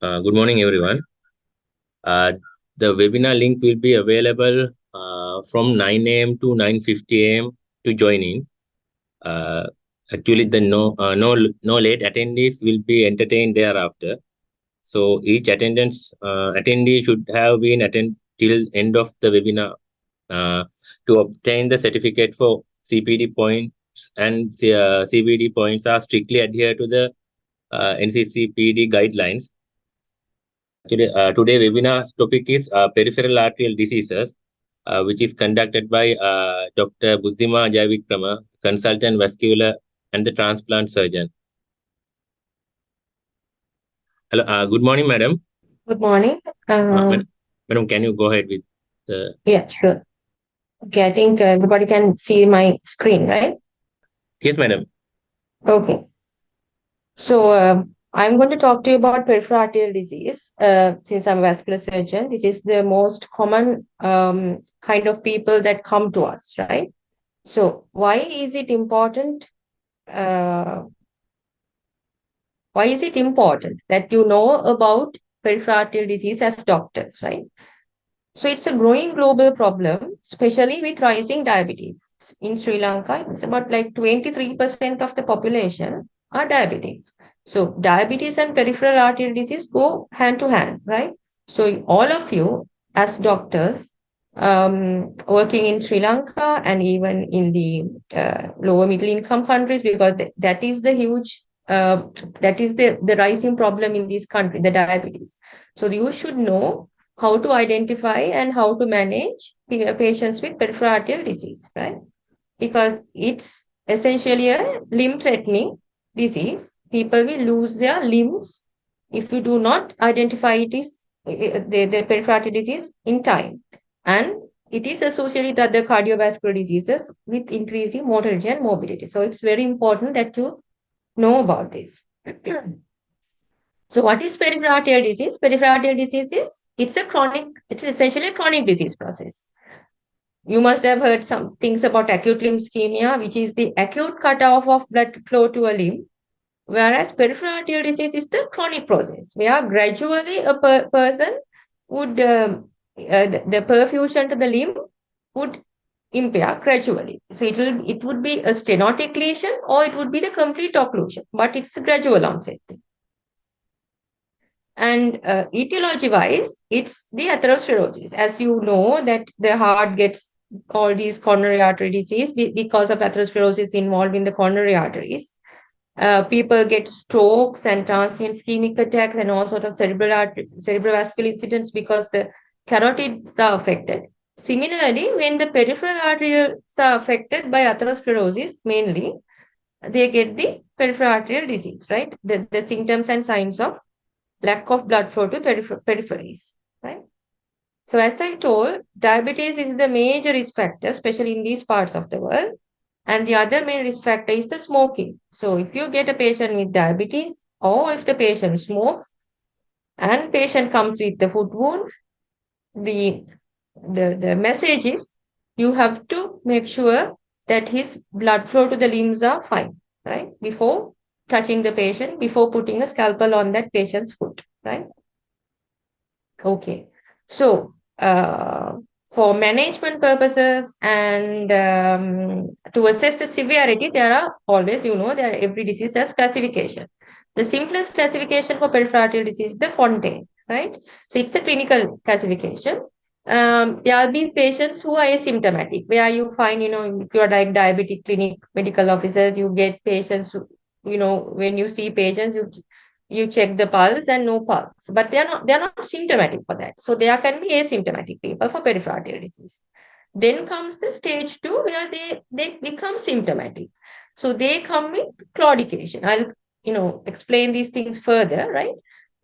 Good morning, everyone. Uh, the webinar link will be available from 9 a.m. to 9:50 a.m. to join in. Actually, the no late attendees will be entertained thereafter. So each attendee should have been attend till end of the webinar uh, to obtain the certificate for CPD points, and CPD points are strictly adhered to the NCCPD guidelines. Today webinar's topic is peripheral arterial diseases, which is conducted by Dr. Buddhima Jayawickrama, Consultant Vascular and the Transplant Surgeon. Hello, good morning, madam. Good morning. Madam, can you go ahead with the... Yeah, sure. Okay, I think everybody can see my screen, right? Yes, madam. Okay. So I'm going to talk to you about peripheral arterial disease. Since I'm a vascular surgeon, this is the most common kind of people that come to us, right? So why is it important? Uh, why is it important that you know about peripheral arterial disease as doctors, right? So it's a growing global problem, especially with rising diabetes. In Sri Lanka, it's about like 23% of the population are diabetics. So diabetes and peripheral artery disease go hand to hand, right? So all of you as doctors working in Sri Lanka and even in the lower middle income countries, because that is the huge, that is the rising problem in these countries, the diabetes. So you should know how to identify and how to manage patients with peripheral arterial disease, right? Because it's essentially a limb-threatening disease. People will lose their limbs if you do not identify it is the peripheral arterial disease in time. And it is associated with other cardiovascular diseases with increasing mortality and morbidity. So it's very important that you know about this. So what is peripheral arterial disease? Peripheral arterial disease is it's essentially a chronic disease process. You must have heard some things about acute limb ischemia, which is the acute cutoff of blood flow to a limb, whereas peripheral arterial disease is the chronic process, where gradually a person would, the perfusion to the limb would impair gradually. So it would be a stenotic lesion or it would be the complete occlusion, but it's a gradual onset. And etiology-wise, it's the atherosclerosis. As you know, that the heart gets all these coronary artery disease because of atherosclerosis involved in the coronary arteries. People get strokes and transient ischemic attacks and all sorts of cerebrovascular incidents because the carotids are affected. Similarly, when the peripheral arteries are affected by atherosclerosis, mainly, they get the peripheral arterial disease, right? The symptoms and signs of lack of blood flow to peripheries, right? So as I told, diabetes is the major risk factor, especially in these parts of the world. And the other main risk factor is the smoking. So if you get a patient with diabetes or if the patient smokes and patient comes with the foot wound, the, the message is you have to make sure that his blood flow to the limbs are fine, right? Before touching the patient, before putting a scalpel on that patient's foot, right? Okay. So, for management purposes and to assess the severity, there are always, there every disease has classification. The simplest classification for peripheral arterial disease is the Fontaine, right? So, it's a clinical classification. There will be patients who are asymptomatic, where you find, if you are like diabetic clinic medical officer, you get patients who, when you see patients, you check the pulse and no pulse, but they're not symptomatic for that. So there can be asymptomatic people for peripheral arterial disease. Then comes the stage 2 where they become symptomatic. So they come with claudication. I'll explain these things further, right?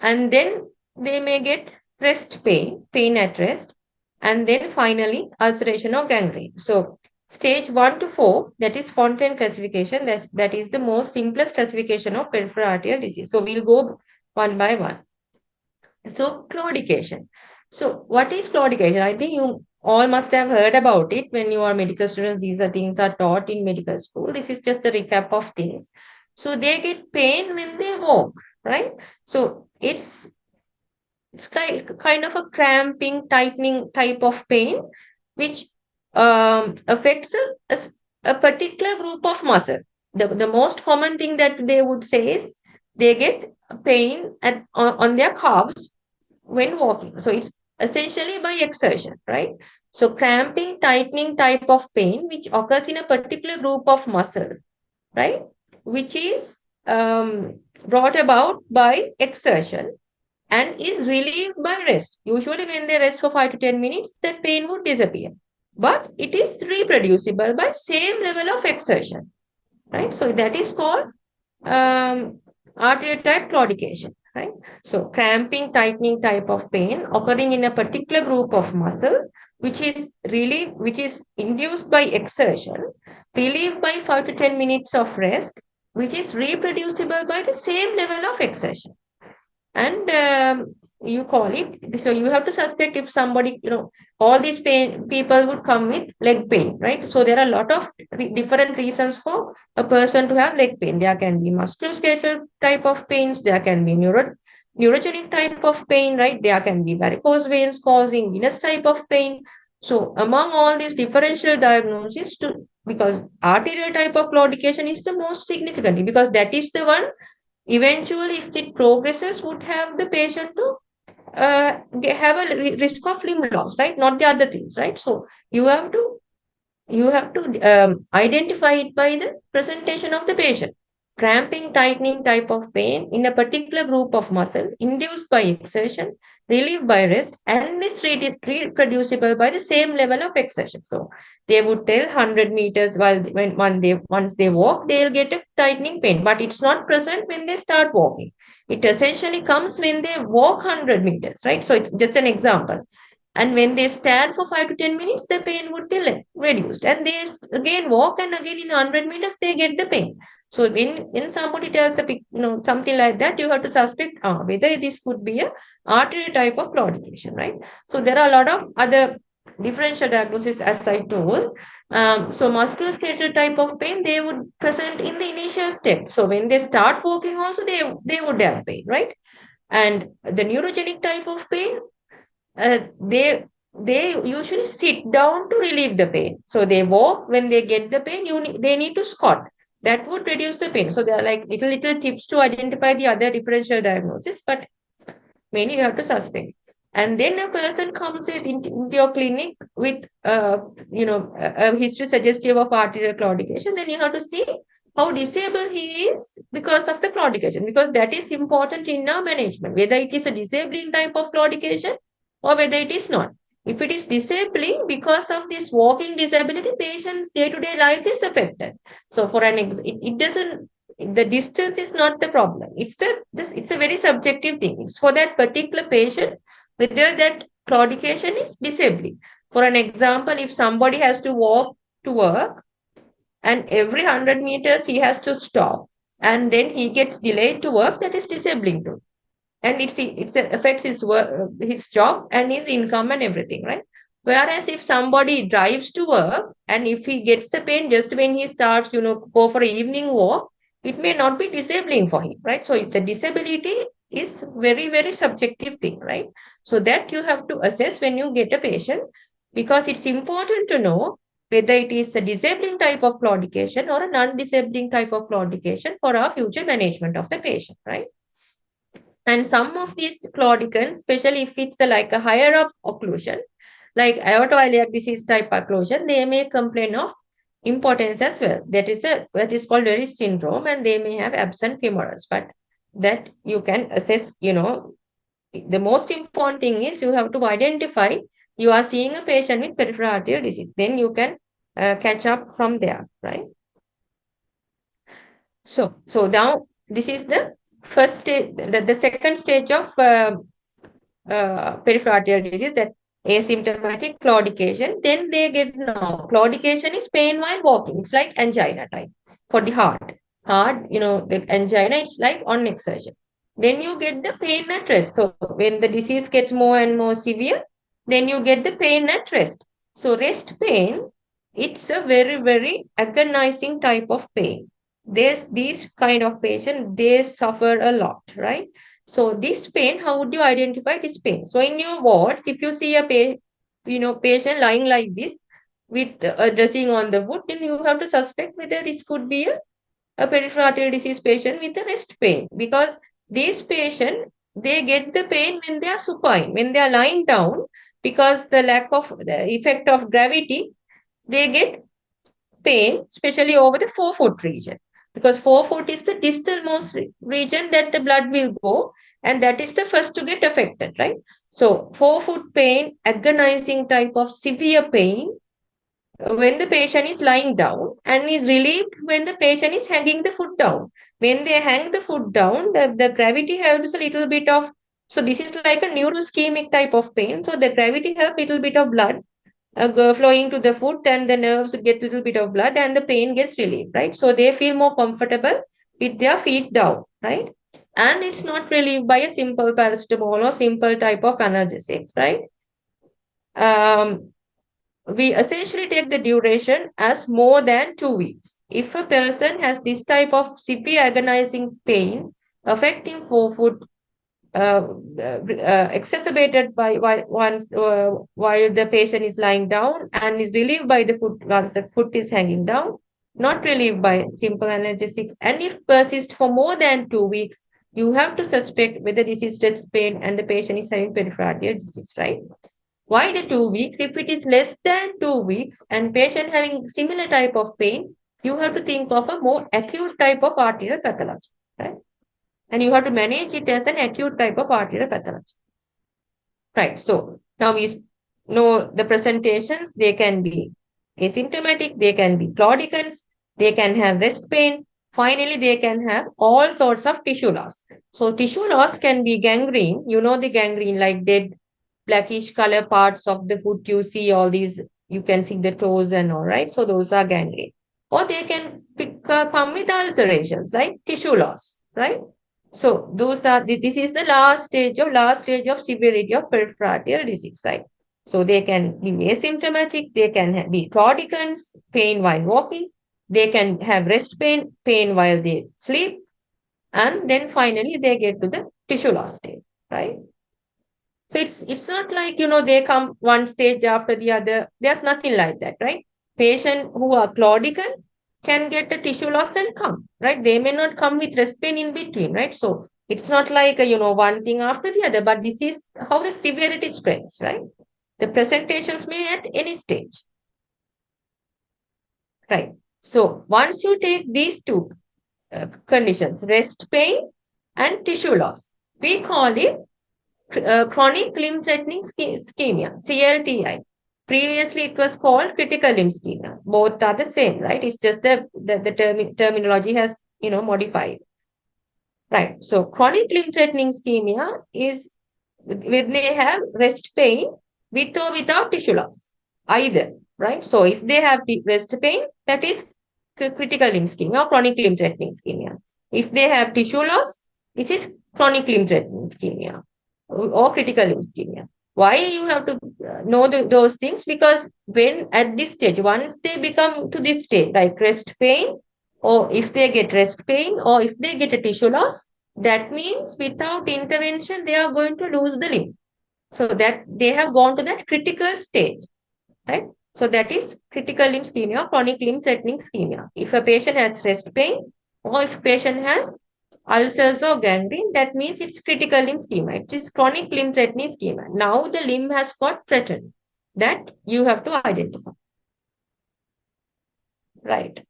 And then they may get rest pain at rest, and then finally ulceration or gangrene. So stage 1 to 4, that is Fontaine classification, that is the most simplest classification of peripheral arterial disease. So we'll go one by one. So claudication. So what is claudication? I think you all must have heard about it when you are medical students. These are things are taught in medical school. This is just a recap of things. So they get pain when they walk, right? So it's It's kind of a cramping, tightening type of pain, which affects a particular group of muscle. The most common thing that they would say is they get pain on their calves when walking. So it's essentially by exertion, right? So cramping, tightening type of pain, which occurs in a particular group of muscle, right? Which is brought about by exertion and is relieved by rest. Usually, when they rest for 5 to 10 minutes, that pain would disappear. But it is reproducible by same level of exertion, right? So that is called um, arterial type claudication, right? So cramping, tightening type of pain occurring in a particular group of muscle, which is induced by exertion, relieved by 5 to 10 minutes of rest, which is reproducible by the same level of exertion. And you call it, so you have to suspect if somebody, all these pain people would come with leg pain, right? So there are a lot of different reasons for a person to have leg pain. There can be musculoskeletal type of pains, there can be neurogenic type of pain, right? There can be varicose veins causing venous type of pain. So among all these differential diagnoses, because arterial type of claudication is the most significant, because that is the one eventually, if it progresses, would have the patient to have a risk of limb loss, right? Not the other things, right? So you have to identify it by the presentation of the patient. Cramping, tightening type of pain in a particular group of muscle induced by exertion, relieved by rest, and is reproducible by the same level of exertion. So they would tell 100 meters once they walk, they'll get a tightening pain, but it's not present when they start walking. It essentially comes when they walk 100 meters, right? So it's just an example. And when they stand for 5 to 10 minutes, the pain would be reduced. And they again walk, and again in 100 meters, they get the pain. So when somebody tells something like that, you have to suspect whether this could be a artery type of claudication, right? So there are a lot of other differential diagnosis, as I told. So musculoskeletal type of pain, they would present in the initial step. So when they start walking also, they would have pain, right? And the neurogenic type of pain, uh, they they usually sit down to relieve the pain. So they walk. When they get the pain, they need to squat. That would reduce the pain. So there are like little tips to identify the other differential diagnosis, but mainly you have to suspect. And then a person comes into your clinic with a history suggestive of arterial claudication. Then you have to see how disabled he is because of the claudication, because that is important in our management, whether it is a disabling type of claudication or whether it is not. If it is disabling because of this walking disability, patient's day-to-day life is affected. So for it doesn't, the distance is not the problem. It's a very subjective thing. It's for that particular patient whether that claudication is disabling. For an example, if somebody has to walk to work and every 100 meters he has to stop and then he gets delayed to work, that is disabling too. And it affects his work, his job and his income and everything, right? Whereas if somebody drives to work and if he gets a pain just when he starts, go for an evening walk, it may not be disabling for him, right? So the disability is very, very subjective thing, right? So that you have to assess when you get a patient, because it's important to know whether it is a disabling type of claudication or a non-disabling type of claudication for our future management of the patient, right? And some of these claudicants, especially if it's like a higher up occlusion, like aortoiliac disease type occlusion, they may complain of impotence as well. That is called Rayleigh syndrome, and they may have absent femorals. But that you can assess. The most important thing is you have to identify you are seeing a patient with peripheral arterial disease. Then you can catch up from there, right? So now this is the first stage, the second stage of peripheral arterial disease, that asymptomatic claudication. Then they get, now claudication is pain while walking. It's like angina type for the heart. The angina, it's like on exertion. Then you get the pain at rest. So when the disease gets more and more severe, then you get the pain at rest. So rest pain, it's a very, very agonizing type of pain. These kind of patient, they suffer a lot, right? So this pain, how would you identify this pain? So in your wards, if you see a patient lying like this with a dressing on the foot, then you have to suspect whether this could be a peripheral arterial disease patient with a rest pain, because these patients, they get the pain when they are supine, when they are lying down, because the lack of the effect of gravity, they get pain, especially over the forefoot region, because forefoot is the distal most region that the blood will go, and that is the first to get affected, right? So forefoot pain, agonizing type of severe pain when the patient is lying down, and is relieved when the patient is hanging the foot down. When they hang the foot down, the gravity helps a little bit of, so this is like a neuroischemic type of pain. So the gravity helps little bit of blood flowing to the foot, and the nerves get little bit of blood, and the pain gets relieved, right? So they feel more comfortable with their feet down, right? And it's not relieved by a simple paracetamol or simple type of analgesics, right? Um, we essentially take the duration as more than 2 weeks. If a person has this type of severe agonizing pain affecting forefoot, exacerbated by while the patient is lying down, and is relieved by the foot once the foot is hanging down, not relieved by simple analgesics, and if persist for more than 2 weeks, you have to suspect whether this is chest pain and the patient is having peripheral arterial disease, right? Why the 2 weeks? If it is less than 2 weeks and patient having similar type of pain, you have to think of a more acute type of arterial pathology, right? And you have to manage it as an acute type of arterial pathology. Right. So now we know the presentations. They can be asymptomatic, they can be claudicants, they can have rest pain. Finally, they can have all sorts of tissue loss. So tissue loss can be gangrene. You know the gangrene, like dead blackish color parts of the foot. You see all these, you can see the toes and all, right? So those are gangrene. Or they can come with ulcerations, like tissue loss, right? So those are this is the last stage of severity of peripheral arterial disease, right? So they can be asymptomatic, they can be claudicants, pain while walking, they can have rest pain, pain while they sleep, and then finally they get to the tissue loss stage, right? So it's not like they come one stage after the other. There's nothing like that, right? Patient who are claudicant can get a tissue loss and come, right? They may not come with rest pain in between, right? So it's not like one thing after the other, but this is how the severity spreads, right? The presentations may at any stage, right? So once you take these two conditions, rest pain and tissue loss, we call it chronic limb threatening ischemia, CLTI. Previously, it was called critical limb ischemia. Both are the same, right? It's just the terminology has, modified. Right. So chronic limb threatening ischemia is when they have rest pain with or without tissue loss, either, right? So if they have rest pain, that is critical limb ischemia or chronic limb threatening ischemia. If they have tissue loss, this is chronic limb threatening ischemia or critical limb ischemia. Why you have to know those things? Because when at this stage, once they become to this stage, like rest pain, or if they get rest pain, or if they get a tissue loss, that means without intervention, they are going to lose the limb. So that they have gone to that critical stage, right? So that is critical limb ischemia, chronic limb threatening ischemia. If a patient has rest pain, or if a patient has ulcers or gangrene, that means it's critical limb ischemia. It is chronic limb threatening ischemia. Now the limb has got threatened. That you have to identify. Right.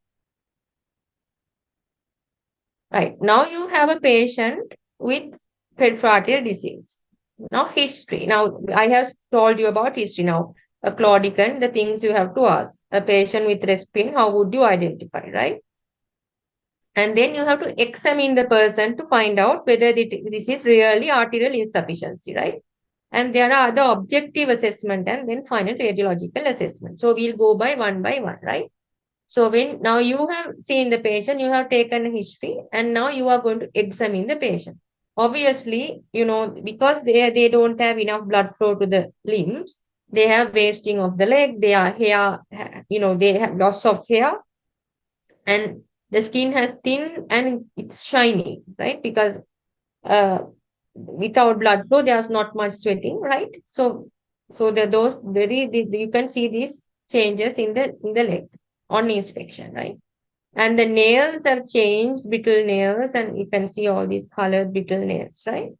Right. Now you have a patient with peripheral arterial disease. Now history. Now I have told you about history. Now a claudicant, the things you have to ask. A patient with rest pain, how would you identify, right? And then you have to examine the person to find out whether this is really arterial insufficiency, right? And there are other objective assessment and then final radiological assessment. So we'll go by one, right? So when now you have seen the patient, you have taken a history, and now you are going to examine the patient. Obviously, because they don't have enough blood flow to the limbs, they have wasting of the leg, they are hair, they have loss of hair, and the skin has thin and it's shiny, right? Because uh, without blood flow, there's not much sweating, right? So those you can see these changes in the legs on inspection, right? And the nails have changed, brittle nails, and you can see all these colored brittle nails, right?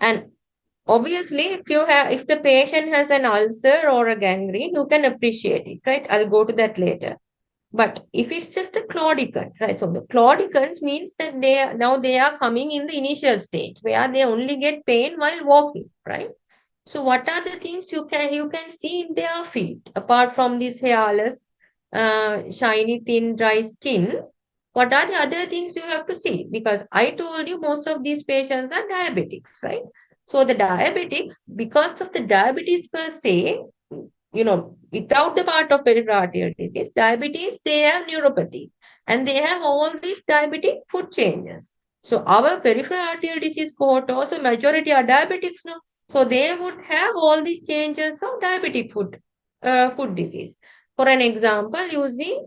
And obviously, if the patient has an ulcer or a gangrene, you can appreciate it, right? I'll go to that later. But if it's just a claudicant, right? So the claudicant means that they are coming in the initial stage where they only get pain while walking, right? So what are the things you can see in their feet apart from this hairless, shiny, thin, dry skin? What are the other things you have to see? Because I told you most of these patients are diabetics, right? So the diabetics, because of the diabetes per se, without the part of peripheral arterial disease, diabetes, they have neuropathy and they have all these diabetic foot changes. So our peripheral arterial disease cohort also majority are diabetics now. So they would have all these changes of diabetic foot disease. For an example, you see,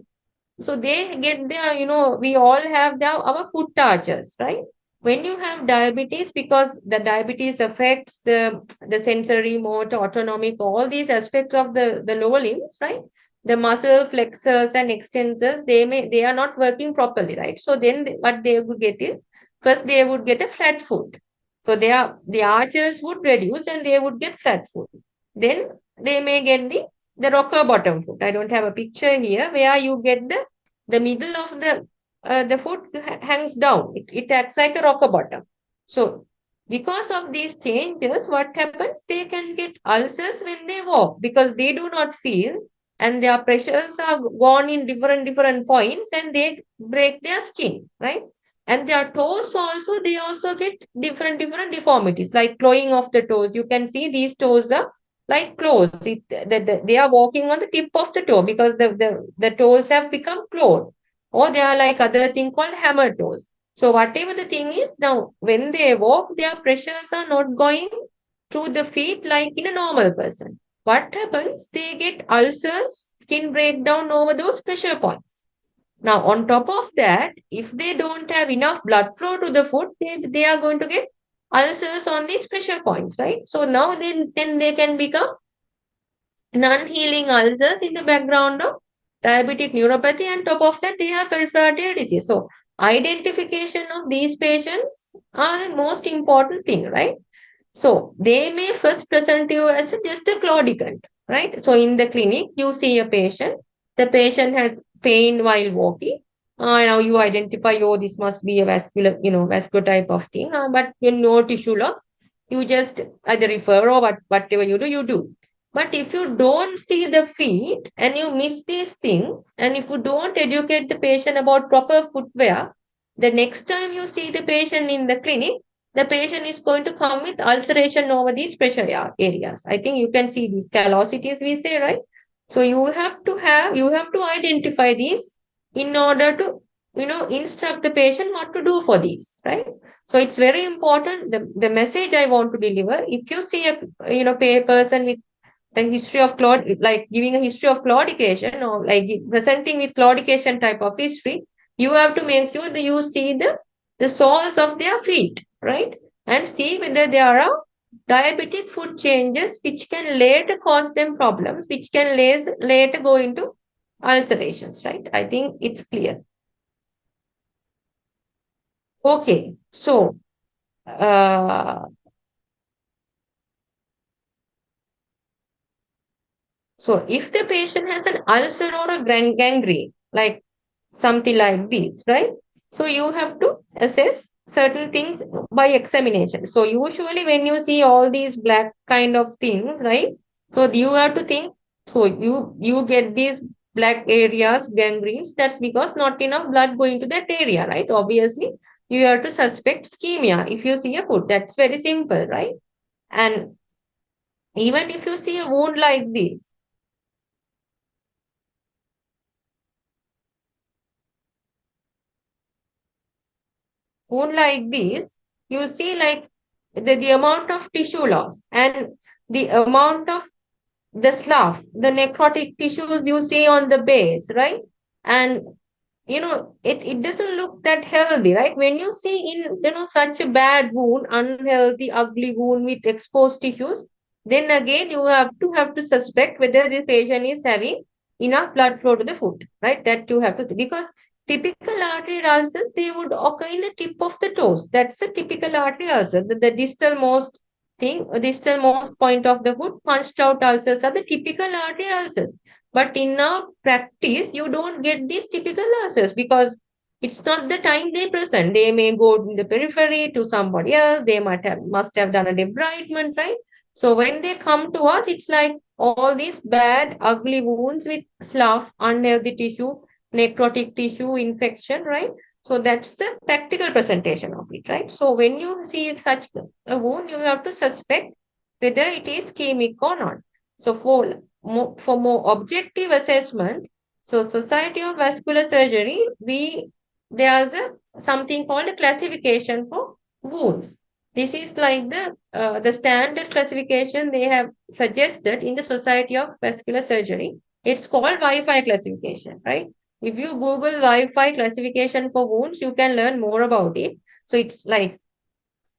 so they get their, we all have our foot touches, right? When you have diabetes, because the diabetes affects the sensory, motor, autonomic, all these aspects of the lower limbs, right? The muscle flexors and extensors, they are not working properly, right? So then what they would get is, first they would get a flat foot. So the arches would reduce and they would get flat foot. Then they may get the rocker bottom foot. I don't have a picture here where you get the middle of the foot hangs down. It acts like a rocker bottom. So because of these changes, what happens? They can get ulcers when they walk because they do not feel and their pressures are gone in different points and they break their skin, right? And their toes also, they also get different deformities like clawing of the toes. You can see these toes are like claws. They are walking on the tip of the toe because the toes have become clawed. Or they are like other thing called hammer toes. So whatever the thing is, now when they walk, their pressures are not going through the feet like in a normal person. What happens? They get ulcers, skin breakdown over those pressure points. Now, on top of that, if they don't have enough blood flow to the foot, they are going to get ulcers on these pressure points, right? So now then they can become non-healing ulcers in the background of diabetic neuropathy, and top of that they have peripheral arterial disease. So identification of these patients are the most important thing, right? So they may first present you as just a claudicant, right? So in the clinic, you see a patient, the patient has pain while walking. Now you identify, oh, this must be a vascular type of thing, but you know tissue loss, you just either refer or whatever you do. But if you don't see the feet and you miss these things, and if you don't educate the patient about proper footwear, the next time you see the patient in the clinic, the patient is going to come with ulceration over these pressure areas. I think you can see these callosities we say, right? So you have to identify these in order to, instruct the patient what to do for these, right? So it's very important. The message I want to deliver, if you see a, person with the history of like giving a history of claudication or like presenting with claudication type of history, you have to make sure that you see the soles of their feet, right? And see whether there are diabetic foot changes which can later cause them problems, which can later go into ulcerations, right? I think it's clear. Okay, so uh, so if the patient has an ulcer or a gangrene, like something like this, right? So you have to assess certain things by examination. So usually when you see all these black kind of things, right? So you have to think, so you get these black areas, gangrenes, that's because not enough blood going to that area, right? Obviously, you have to suspect ischemia if you see a foot. That's very simple, right? And even if you see a wound like this, wound like this, you see like the amount of tissue loss and the amount of the slough, the necrotic tissues you see on the base, right? And it doesn't look that healthy, right? When you see in, such a bad wound, unhealthy, ugly wound with exposed tissues, then again you have to suspect whether this patient is having enough blood flow to the foot, right? That you have to, because typical artery ulcers, they would occur in the tip of the toes. That's a typical artery ulcer. The distal most distal most point of the foot, punched out ulcers are the typical artery ulcers. But in our practice, you don't get these typical ulcers because it's not the time they present. They may go in the periphery to somebody else. They must have done a debridement, right? So when they come to us, it's like all these bad, ugly wounds with slough, unhealthy tissue, necrotic tissue, infection, right? So that's the practical presentation of it, right? So when you see such a wound, you have to suspect whether it is ischemic or not. So for more objective assessment, so Society of Vascular Surgery, there's something called a classification for wounds. This is like the standard classification they have suggested in the Society of Vascular Surgery. It's called Wi-Fi classification, right? If you Google Wi-Fi classification for wounds, you can learn more about it. So it's like,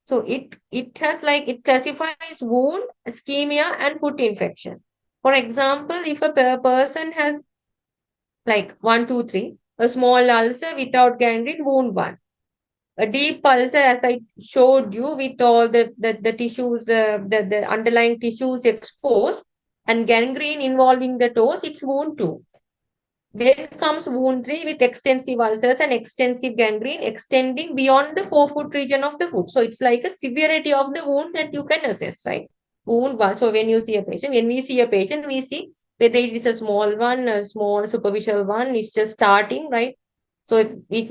it classifies wound, ischemia, and foot infection. For example, if a person has like 1, 2, 3, a small ulcer without gangrene, wound one. A deep ulcer, as I showed you, with all the tissues, the underlying tissues exposed, and gangrene involving the toes, it's wound two. Then comes wound three with extensive ulcers and extensive gangrene extending beyond the forefoot region of the foot. So it's like a severity of the wound that you can assess, right? Wound one. So when we see a patient, we see whether it is a small one, a small superficial one, it's just starting, right? So we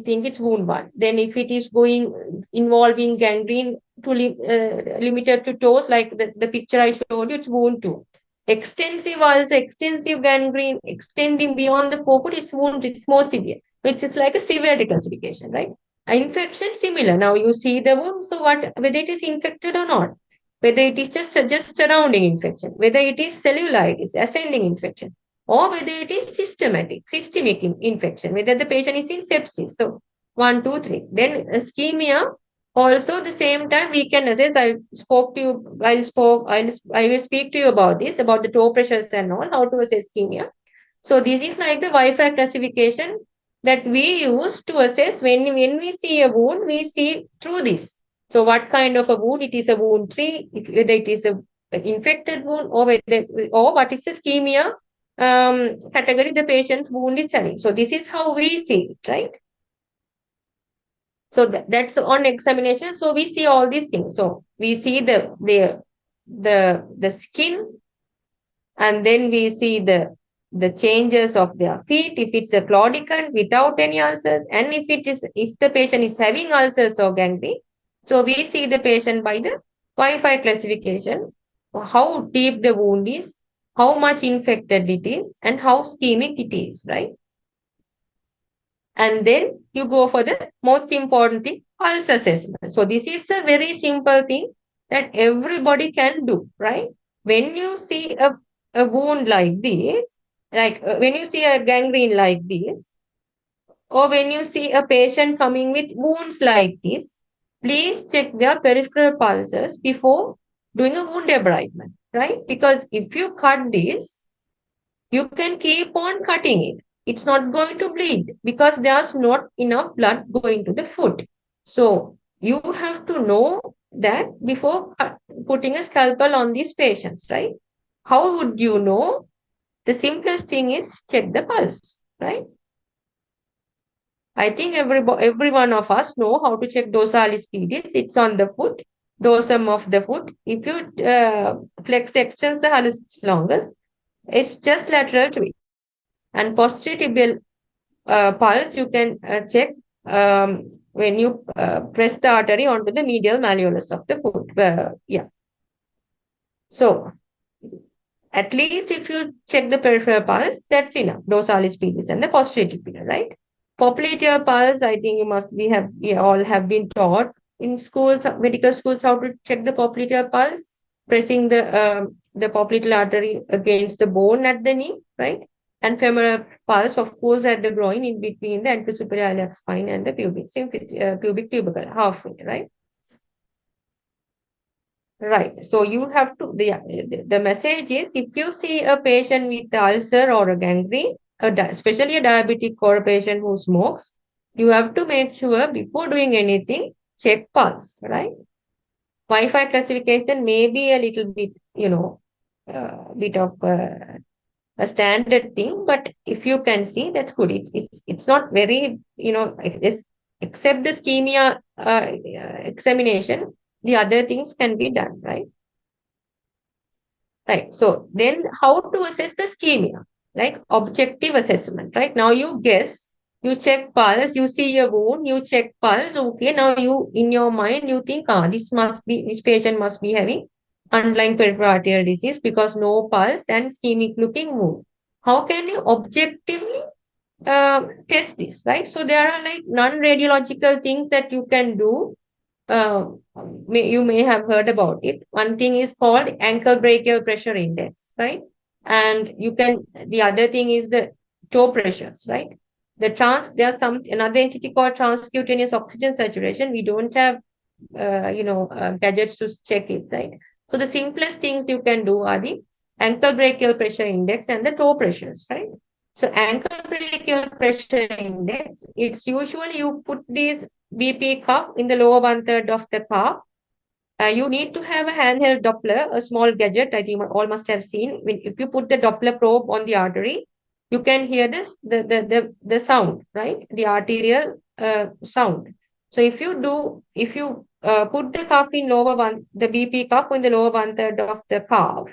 think it's wound one. Then if it is going involving gangrene limited to toes, like the picture I showed you, it's wound two. Extensive ulcer, extensive gangrene, extending beyond the forefoot, it's wound, it's more severe. It's like a severity classification, right? Infection, similar. Now you see the wound, so whether it is infected or not, whether it is just surrounding infection, whether it is cellulitis, ascending infection, or whether it is systemic infection, whether the patient is in sepsis. So 1, 2, 3. Then ischemia, also the same time we can assess. I will speak to you about this, about the toe pressures and all, how to assess ischemia. So this is like the Wi-Fi classification that we use to assess when we see a wound, we see through this. So what kind of a wound? It is a wound three, whether it is a infected wound, or what is the ischemia category the patient's wound is having. So this is how we see it, right? So that's on examination. So we see all these things. So we see the skin, and then we see the changes of their feet, if it's a claudicant without any ulcers, and if the patient is having ulcers or gangrene. So we see the patient by the Wi-Fi classification, how deep the wound is, how much infected it is, and how ischemic it is, right? And then you go for the most important thing, pulse assessment. So this is a very simple thing that everybody can do, right? When you see a wound like this, like when you see a gangrene like this, or when you see a patient coming with wounds like this, please check their peripheral pulses before doing a wound debridement, right? Because if you cut this, you can keep on cutting it. It's not going to bleed because there's not enough blood going to the foot. So you have to know that before putting a scalpel on these patients, right? How would you know? The simplest thing is check the pulse, right? I think every one of us know how to check dorsalis pedis. It's on the foot, dorsum of the foot. If you flex the extensor hallucis longus, it's just lateral to it. And posterior tibial pulse, you can check when you press the artery onto the medial malleolus of the foot. Yeah. So at least if you check the peripheral pulse, that's enough. Dorsalis pedis and the posterior tibial, right? Popliteal pulse, I think we all have been taught in schools, medical schools, how to check the popliteal pulse, pressing the popliteal artery against the bone at the knee, right? And femoral pulse, of course, at the groin in between the anterosuperior iliac spine and the pubic tubercle, halfway, right? Right. So you have to, the message is, if you see a patient with ulcer or a gangrene, especially a diabetic or a patient who smokes, you have to make sure before doing anything, check pulse, right? Wi-Fi classification may be a little bit, bit of a standard thing, but if you can see, that's good. It's not very, except the ischemia examination, the other things can be done, right? Right. So then how to assess the ischemia? Like objective assessment, right? Now you guess, you check pulse, you see a wound, you check pulse. Okay, now you, in your mind, you think, this patient must be having underlying peripheral arterial disease because no pulse and ischemic looking wound. How can you objectively test this, right? So there are like non-radiological things that you can do. uh, you may have heard about it. One thing is called ankle brachial pressure index, right? And the other thing is the toe pressures, right? There's another entity called transcutaneous oxygen saturation. We don't have, gadgets to check it, right? So the simplest things you can do are the ankle brachial pressure index and the toe pressures, right? So ankle brachial pressure index, it's usually you put these BP cuff in the lower one third of the calf. You need to have a handheld Doppler, a small gadget. I think you all must have seen. If you put the Doppler probe on the artery, you can hear the sound, right? The arterial sound. So if you put the cuff in the BP cuff in the lower one third of the calf,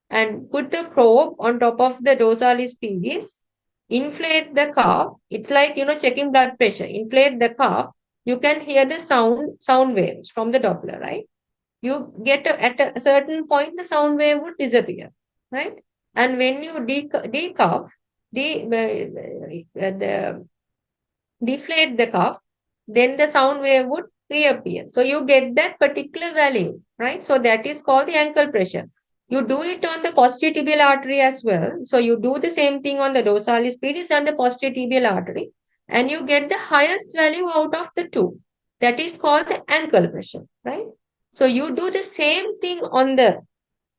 and put the probe on top of the dorsalis pedis, inflate the cuff. It's like, checking blood pressure. Inflate the cuff. You can hear the sound waves from the Doppler, right? You get at a certain point, the sound wave would disappear, right? And when you decuff, the deflate the cuff, then the sound wave would reappear. So you get that particular value, right? So that is called the ankle pressure. You do it on the posterior tibial artery as well. So you do the same thing on the dorsalis pedis and the posterior tibial artery, and you get the highest value out of the two. That is called the ankle pressure, right? So you do the same thing on the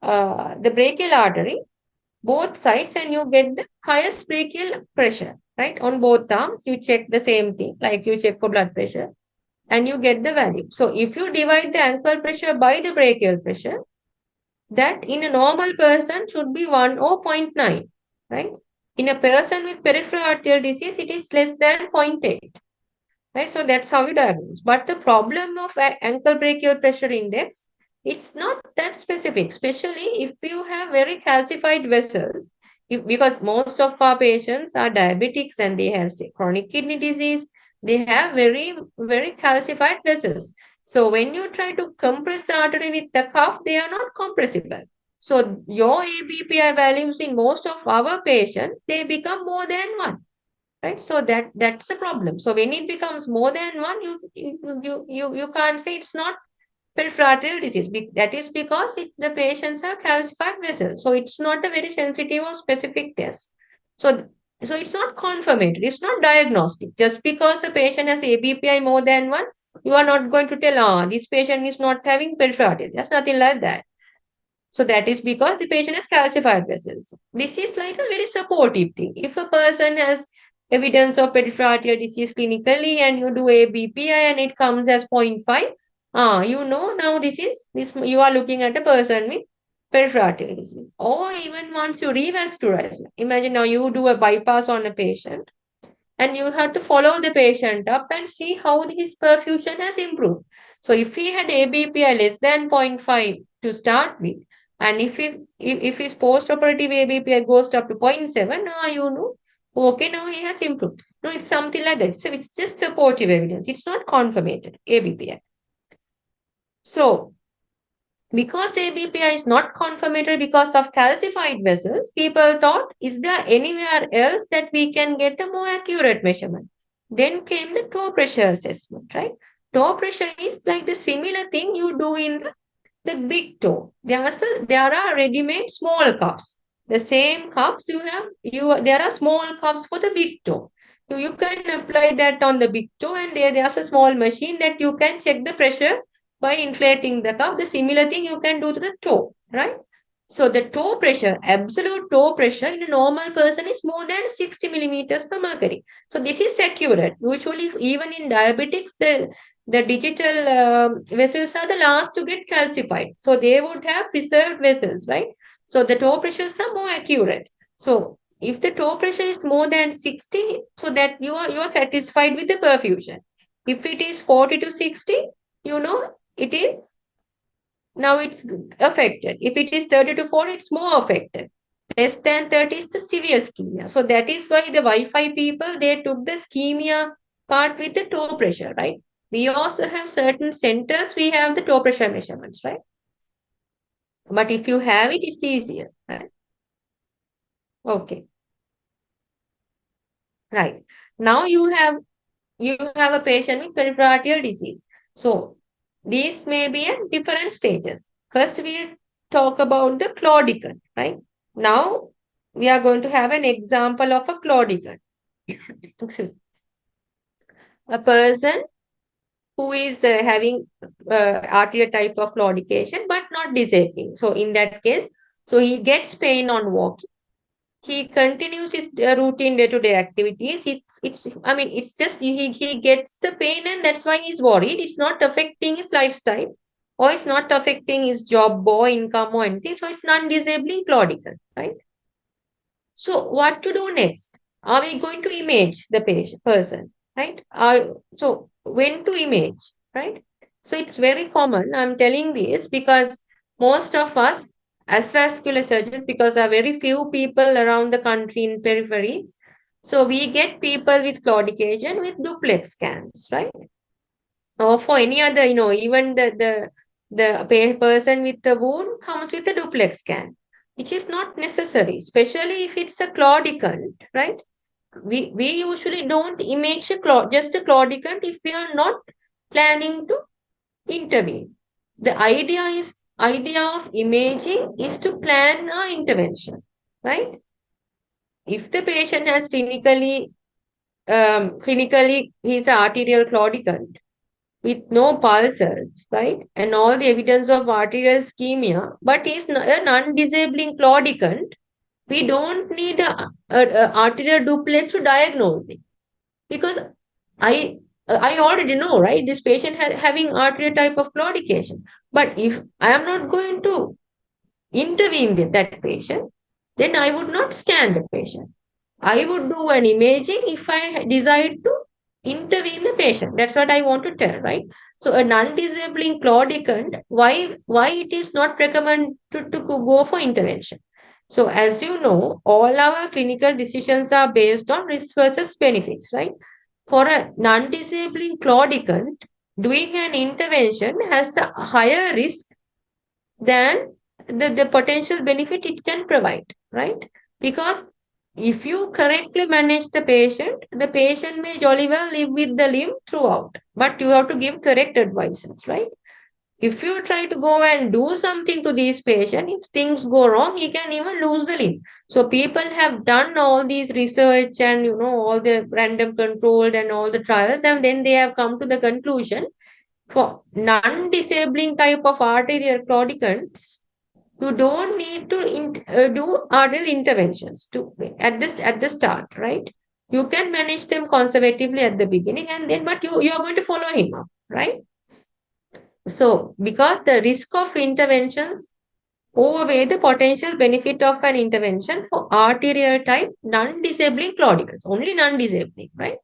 brachial artery, both sides, and you get the highest brachial pressure, right? On both arms, you check the same thing, like you check for blood pressure, and you get the value. So if you divide the ankle pressure by the brachial pressure, that in a normal person should be 1 or zero point 0.9, right? In a person with peripheral arterial disease, it is less than 0.8. Right? So that's how you diagnose. But the problem of ankle brachial pressure index, it's not that specific, especially if you have very calcified vessels. Because most of our patients are diabetics and they have, say, chronic kidney disease, they have very, very calcified vessels. So when you try to compress the artery with the cuff, they are not compressible. So your ABPI values in most of our patients, they become more than 1. Right, so that's a problem. So when it becomes more than 1, you can't say it's not peripheral disease. That is because the patients have calcified vessels, so it's not a very sensitive or specific test. So it's not confirmatory, it's not diagnostic. Just because a patient has ABPI more than 1, you are not going to tell, this patient is not having peripheral. There's nothing like that. So that is because the patient has calcified vessels. This is like a very supportive thing. If a person has evidence of peripheral arterial disease clinically and you do a BPI and it comes as 0.5, now this you are looking at a person with peripheral arterial disease. Or even once you revascularize, imagine now you do a bypass on a patient and you have to follow the patient up and see how his perfusion has improved. So if he had ABPI less than 0.5 to start with, and if his post-operative ABPI goes up to 0.7, okay, now he has improved. No, it's something like that. So it's just supportive evidence. It's not confirmated ABPI. So because ABPI is not confirmatory because of calcified vessels, people thought, is there anywhere else that we can get a more accurate measurement? Then came the toe pressure assessment, right? Toe pressure is like the similar thing you do in the big toe. There are ready-made small cuffs. The same cuffs there are small cuffs for the big toe. You can apply that on the big toe, and there's a small machine that you can check the pressure by inflating the cuff. The similar thing you can do to the toe, right? So the toe pressure, absolute toe pressure in a normal person is more than 60 millimeters per mercury. So this is secured. Usually, even in diabetics, the digital vessels are the last to get calcified. So they would have preserved vessels, right? So the toe pressures are more accurate. So if the toe pressure is more than 60, so that you are satisfied with the perfusion. If it is 40 to 60, it is now it's affected. If it is 30 to 40, it's more affected. Less than 30 is the severe ischemia. So that is why the Wi-Fi people, they took the ischemia part with the toe pressure, right? We also have certain centers, we have the toe pressure measurements, right? But if you have it, it's easier, right? Okay, right. Now you have a patient with peripheral arterial disease. So these may be at different stages. First, we'll talk about the claudican, right? Now we are going to have an example of a claudican. Excuse me. A person who is having arterial type of claudication but not disabling. So in that case, so he gets pain on walking. He continues his routine day-to-day activities. It's just he gets the pain, and that's why he's worried. It's not affecting his lifestyle, or it's not affecting his job or income or anything. So it's non-disabling claudical, right? So what to do next? Are we going to image the person, right? So when to image, right? So it's very common. I'm telling this because most of us as vascular surgeons, because there are very few people around the country in peripheries, so we get people with claudication with duplex scans, right? Or for any other, even the person with the wound comes with a duplex scan, which is not necessary, especially if it's a claudicant, right? We usually don't image just a claudicant if we are not planning to intervene. The idea of imaging is to plan our intervention, right? If the patient has clinically he's an arterial claudicant with no pulses, right? And all the evidence of arterial ischemia, but is a non-disabling claudicant, we don't need a arterial duplex to diagnose it. Because I already know, right? This patient having arterial type of claudication. But if I am not going to intervene with that patient, then I would not scan the patient. I would do an imaging if I decide to intervene the patient. That's what I want to tell, right? So a non-disabling claudicant, why it is not recommended to go for intervention? So as you know, all our clinical decisions are based on risk versus benefits, right? For a non-disabling claudicant, doing an intervention has a higher risk than the potential benefit it can provide, right? Because if you correctly manage the patient may jolly well live with the limb throughout, but you have to give correct advices, right? If you try to go and do something to this patient, if things go wrong, he can even lose the limb. So people have done all these research and all the random controlled and all the trials, and then they have come to the conclusion for non-disabling type of arterial claudicants, you don't need to do arterial interventions to at the start, right? You can manage them conservatively at the beginning, and then but you are going to follow him up, right? So because the risk of interventions outweigh the potential benefit of an intervention for arterial type non-disabling claudicals, only non-disabling, right?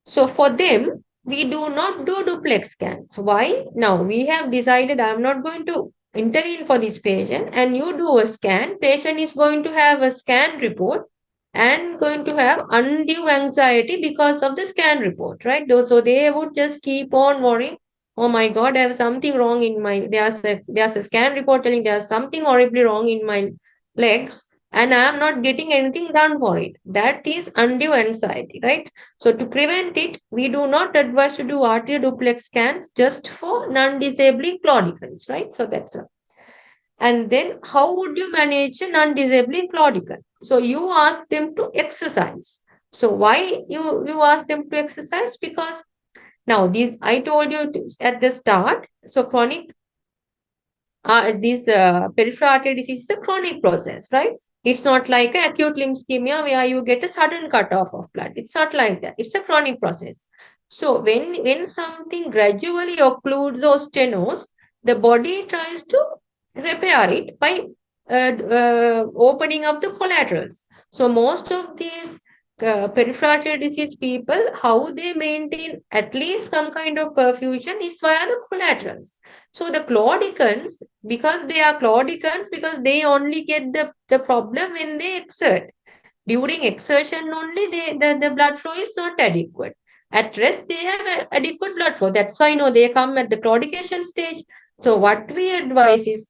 So for them, we do not do duplex scans. Why? Now we have decided I'm not going to intervene for this patient, and you do a scan. Patient is going to have a scan report and going to have undue anxiety because of the scan report, right? So they would just keep on worrying. Oh my God, I have something wrong in my. There's a scan report telling there's something horribly wrong in my legs, and I am not getting anything done for it. That is undue anxiety, right? So to prevent it, we do not advise to do arterial duplex scans just for non-disabling claudicants, right? So that's all. And then how would you manage a non-disabling claudican? So you ask them to exercise. So why you ask them to exercise? Because now these I told you at the start. So chronic this peripheral artery disease is a chronic process, right? It's not like an acute limb ischemia where you get a sudden cut off of blood. It's not like that. It's a chronic process. So when something gradually occludes or stenos, the body tries to repair it by opening up the collaterals. So most of these peripheral artery disease people, how they maintain at least some kind of perfusion is via the collaterals. So the claudicants, because they are claudicants, because they only get the problem when they exert. During exertion only, the blood flow is not adequate. At rest, they have adequate blood flow. That's why they come at the claudication stage. So what we advise is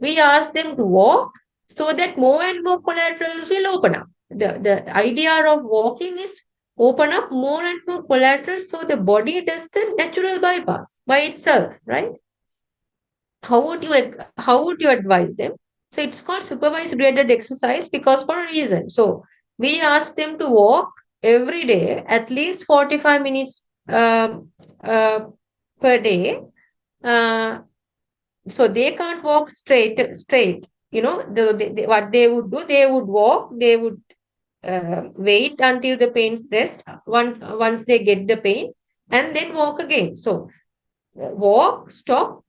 we ask them to walk so that more and more collaterals will open up. The idea of walking is open up more and more collaterals so the body does the natural bypass by itself, right? How would you advise them? So it's called supervised graded exercise because for a reason. So we ask them to walk every day at least 45 minutes uh, per day. Uh, so they can't walk straight. What they would do, they would walk, they would wait until the pains rest once they get the pain, and then walk again. So walk, stop,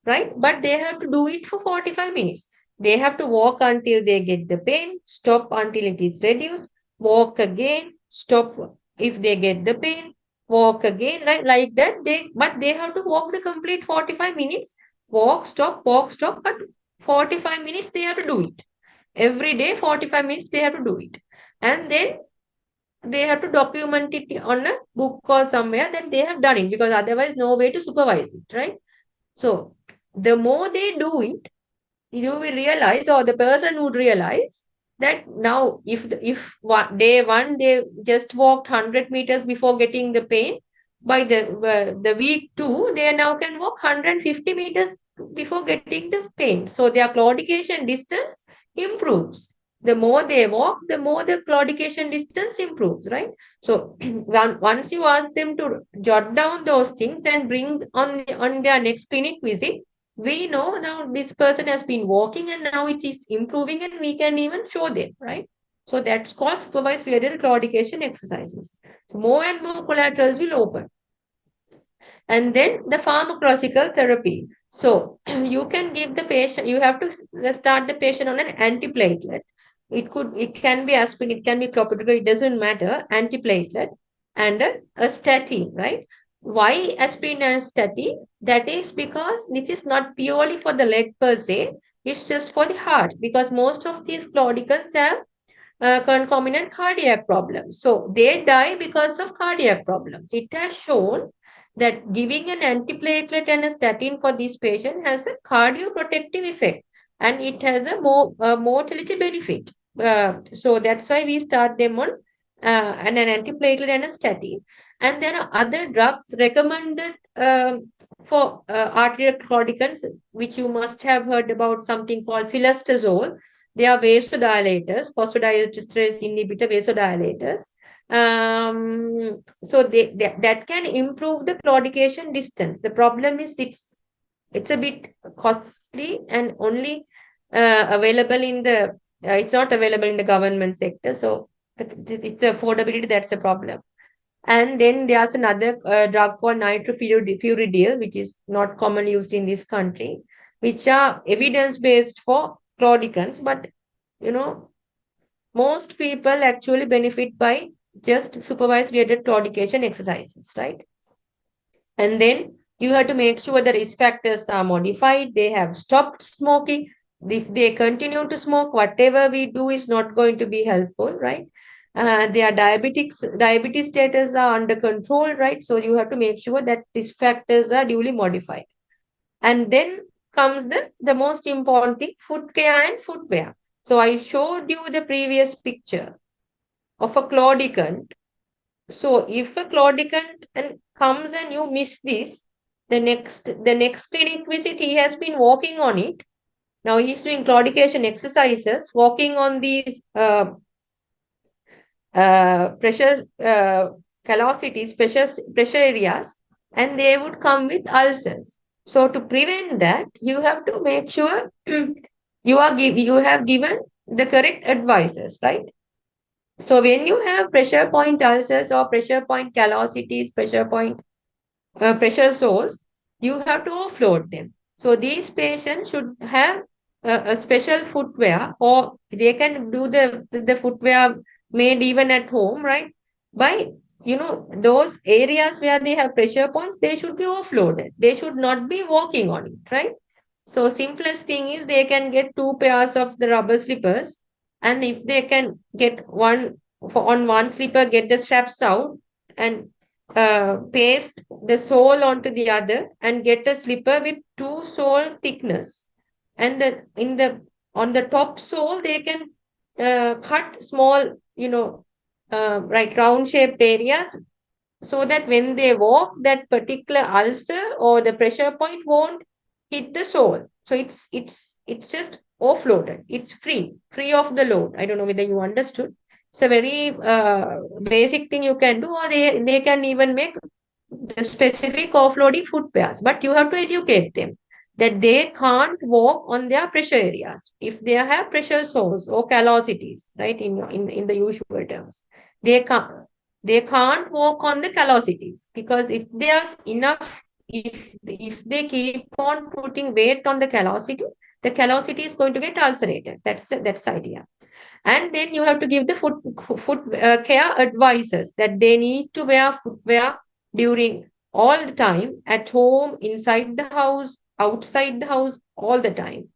right? But they have to do it for 45 minutes. They have to walk until they get the pain, stop until it is reduced, walk again, stop if they get the pain, walk again, right? Like that. But they have to walk the complete 45 minutes, walk, stop, but 45 minutes they have to do it. Every day, 45 minutes they have to do it. And then they have to document it on a book or somewhere that they have done it, because otherwise no way to supervise it, right? So the more they do it, you will realize, or the person would realize, that now day one they just walked 100 meters before getting the pain, by the week two they now can walk 150 meters before getting the pain. So their claudication distance improves. The more they walk, the more the claudication distance improves, right? So once you ask them to jot down those things and bring on their next clinic visit, we know now this person has been walking and now it is improving, and we can even show them, right? So that's called supervised graded claudication exercises. So more and more collaterals will open. And then the pharmacological therapy. So you can give the patient, you have to start the patient on an antiplatelet. It can be aspirin, it can be clopidogrel, it doesn't matter, antiplatelet and a statin, right? Why aspirin and statin? That is because this is not purely for the leg per se, it's just for the heart, because most of these claudicants have concomitant cardiac problems. So they die because of cardiac problems. It has shown that giving an antiplatelet and a statin for this patient has a cardioprotective effect, and it has a mortality benefit. So that's why we start them on an antiplatelet and a statin. And there are other drugs recommended for arterial claudicants, which you must have heard about, something called cilostazol. They are vasodilators, phosphodiesterase inhibitor vasodilators. So that can improve the claudication distance. The problem is it's a bit costly and only available in the it's not available in the government sector. So it's affordability that's a problem. And then there's another drug called nitrofuranil, which is not commonly used in this country, which are evidence-based for claudicants. But, you know, most people actually benefit by just supervised graded claudication exercises, right? And then you have to make sure the risk factors are modified. They have stopped smoking. If they continue to smoke, whatever we do is not going to be helpful, right? Their diabetes status are under control, right? So you have to make sure that risk factors are duly modified. And then comes the most important thing, foot care and footwear. So I showed you the previous picture of a claudicant. So if a claudicant and comes and you miss this, the next clinic visit, he has been walking on it. Now he's doing claudication exercises, walking on these pressure callosities, pressure areas, and they would come with ulcers. So to prevent that, you have to make sure you have given the correct advices, right? So when you have pressure point ulcers or pressure point callosities, pressure sores, you have to offload them. So these patients should have a special footwear, or they can do the footwear made even at home, right? By, those areas where they have pressure points, they should be offloaded. They should not be walking on it, right? So simplest thing is they can get two pairs of the rubber slippers, and if they can get on one slipper, get the straps out and paste the sole onto the other, and get a slipper with two sole thickness. And on the top sole, they can cut small, right, round shaped areas, so that when they walk, that particular ulcer or the pressure point won't hit the sole. So it's just offloaded. It's free of the load. I don't know whether you understood. It's a very basic thing you can do, or they can even make the specific offloading footwears, but you have to educate them that they can't walk on their pressure areas. If they have pressure sores or callosities, right, in the usual terms, they can't they can't walk on the callosities, because if there's enough, if they keep on putting weight on the callosity is going to get ulcerated. That's the idea. And then you have to give the foot care advices that they need to wear footwear during all the time, at home, inside the house, outside the house, all the time.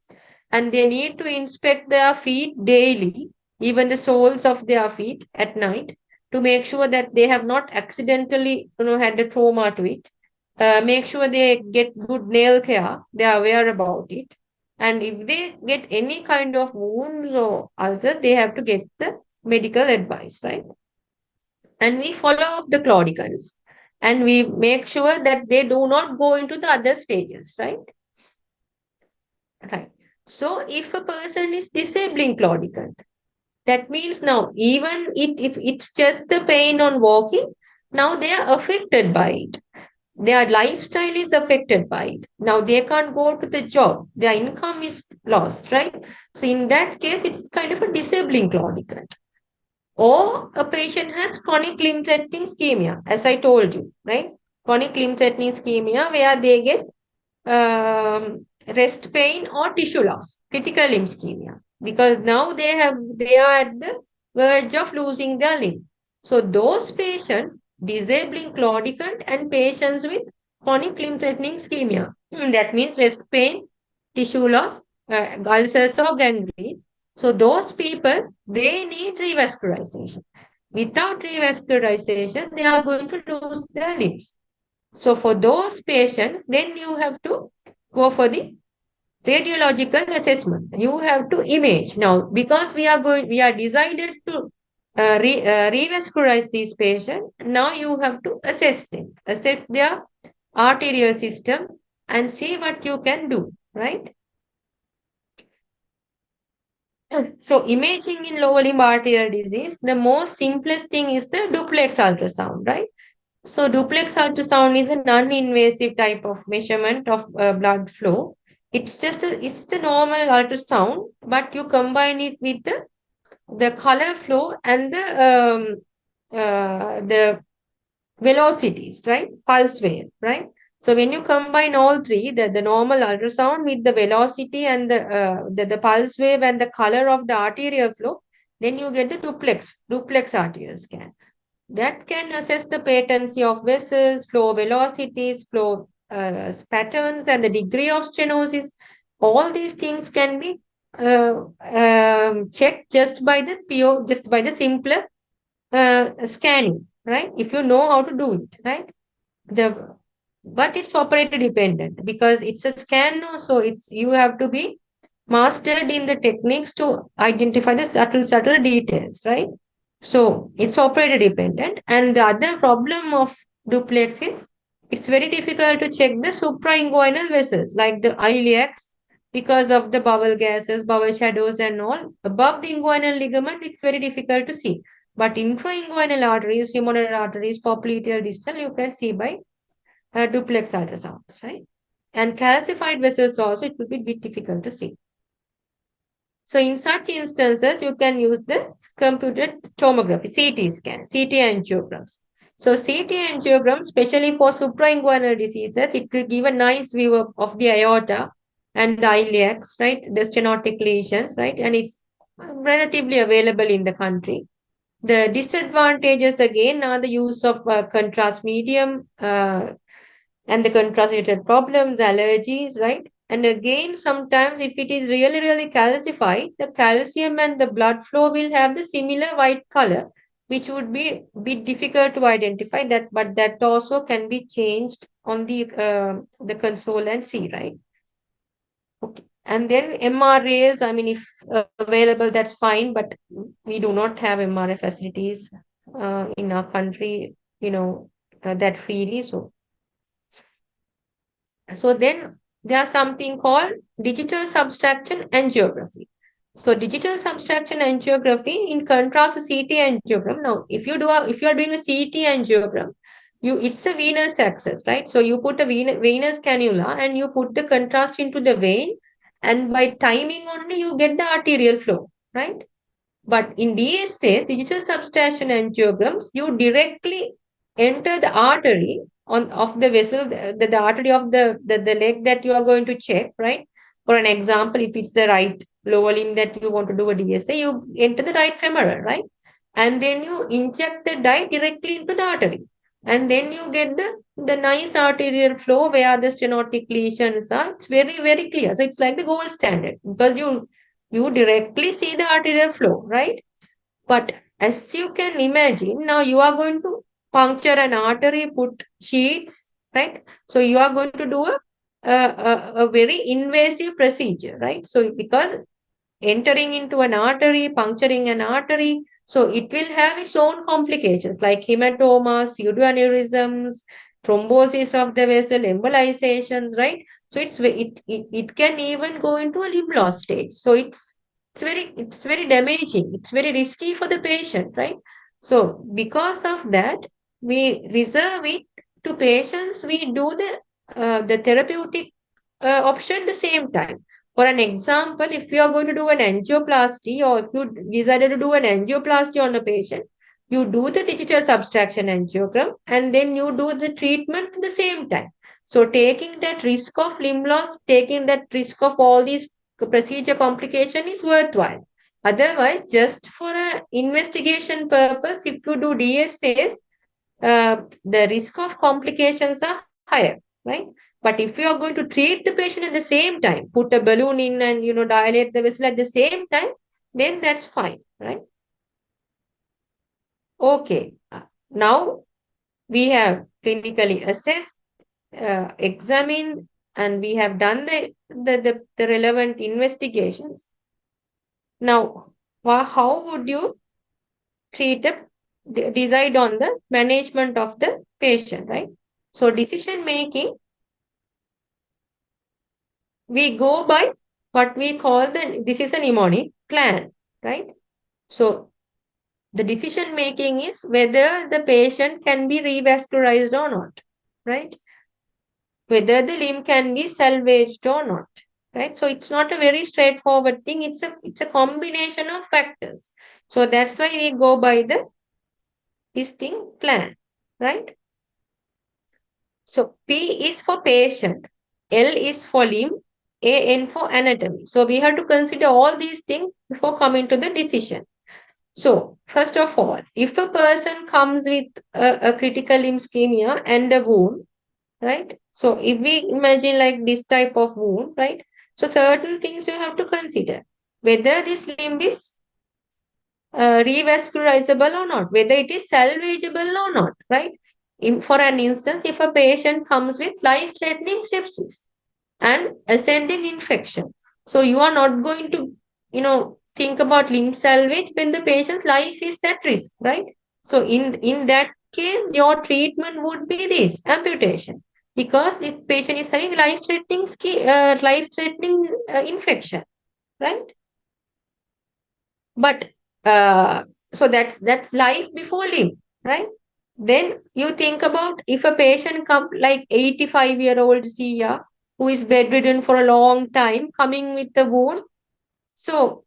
And they need to inspect their feet daily, even the soles of their feet at night, to make sure that they have not accidentally, had a trauma to it. Make sure they get good nail care, they are aware about it. And if they get any kind of wounds or ulcers, they have to get the medical advice, right? And we follow up the claudicants, and we make sure that they do not go into the other stages, right? Right. So if a person is disabling claudicant, that means now even if it's just the pain on walking, now they are affected by it. Their lifestyle is affected by it. Now they can't go to the job. Their income is lost, right? So in that case, it's kind of a disabling claudicant. Or a patient has chronic limb-threatening ischemia, as I told you, right? Chronic limb-threatening ischemia, where they get rest pain or tissue loss, critical limb ischemia, because now they are at the verge of losing their limb. So those patients, disabling claudicant, and patients with chronic limb-threatening ischemia, that means rest pain, tissue loss, ulcers or gangrene. So those people, they need revascularization. Without revascularization, they are going to lose their limbs. So for those patients, then you have to go for the radiological assessment. You have to image. Now, because we are decided to revascularize these patients, now you have to assess them, assess their arterial system, and see what you can do, right? So imaging in lower limb arterial disease, the most simplest thing is the duplex ultrasound, right? So duplex ultrasound is a non-invasive type of measurement of blood flow. It's the normal ultrasound, but you combine it with the color flow and the velocities, right? Pulse wave, right? So when you combine all three, the normal ultrasound with the velocity and the pulse wave and the color of the arterial flow, then you get the duplex arterial scan. That can assess the patency of vessels, flow velocities, flow patterns, and the degree of stenosis. All these things can be checked just by the simpler scanning, right? If you know how to do it, right? The but it's operator dependent, because it's a scan now, so it's you have to be mastered in the techniques to identify the subtle details, right? So it's operator dependent. And the other problem of duplex is It's very difficult to check the suprainguinal vessels like the iliacs because of the bowel gases, bowel shadows and all. Above the inguinal ligament, it's very difficult to see. But intrainguinal arteries, femoral arteries, popliteal distal, you can see by duplex ultrasounds, right? And calcified vessels also, it will be a bit difficult to see. So in such instances, you can use the computed tomography, CT scan, CT angiograms. So CT angiogram, especially for suprainguinal diseases, it will give a nice view of the aorta and the iliacs, right? The stenotic lesions, right? And it's relatively available in the country. The disadvantages again are the use of contrast medium and the contrast-related problems, allergies, right? And again, sometimes if it is really, really calcified, the calcium and the blood flow will have the similar white color, which would be bit difficult to identify that, but that also can be changed on the console and see, right? Okay. And then MRAs, I mean, if available, that's fine, but we do not have MRA facilities in our country, that freely. So then there's something called digital subtraction angiography. So digital subtraction angiography, in contrast to CT angiogram. Now, if you are doing a CT angiogram, it's a venous access, right? So you put a venous cannula and you put the contrast into the vein, and by timing only you get the arterial flow, right? But in DSAs, digital subtraction angiograms, you directly enter the artery of the vessel, the artery of the leg that you are going to check, right? For an example, if it's the right lower limb that you want to do a DSA, you enter the right femoral, right? And then you inject the dye directly into the artery. And then you get the nice arterial flow where the stenotic lesions are. It's very, very clear. So it's like the gold standard because you directly see the arterial flow, right? But as you can imagine, now you are going to puncture an artery, put sheets, right? So you are going to do a very invasive procedure, right? So because entering into an artery, puncturing an artery, so it will have its own complications like hematomas, pseudoaneurysms, thrombosis of the vessel, embolizations, right? So it can even go into a limb loss stage. So it's very damaging. It's very risky for the patient, right? So because of that, we reserve it to patients. We do the therapeutic option at the same time. For an example, if you are going to do an angioplasty or if you decided to do an angioplasty on a patient, you do the digital subtraction angiogram and then you do the treatment at the same time. So taking that risk of limb loss, taking that risk of all these procedure complication is worthwhile. Otherwise, just for an investigation purpose, if you do DSAs, the risk of complications are higher, right? But if you are going to treat the patient at the same time, put a balloon in and dilate the vessel at the same time, then that's fine, right? Okay. Now we have clinically assessed, examined, and we have done the relevant investigations. Now, how would you treat decide on the management of the patient, right? So decision making, we go by what we call this is a mnemonic plan, right? So the decision making is whether the patient can be revascularized or not, right? Whether the limb can be salvaged or not, right? So it's not a very straightforward thing. It's a combination of factors. So that's why we go by this thing plan, right? So P is for patient, L is for limb, AN for anatomy. So we have to consider all these things before coming to the decision. So first of all, if a person comes with a critical limb ischemia and a wound, right? So if we imagine like this type of wound, right? So certain things you have to consider. Whether this limb is revascularizable or not, whether it is salvageable or not, right? For an instance, if a patient comes with life-threatening sepsis and ascending infection, so you are not going to, think about limb salvage when the patient's life is at risk, right? So in that case, your treatment would be this amputation, because this patient is having life-threatening infection, right? But so that's life before limb, right? Then you think about if a patient come like 85-year-old Sia who is bedridden for a long time coming with a wound. So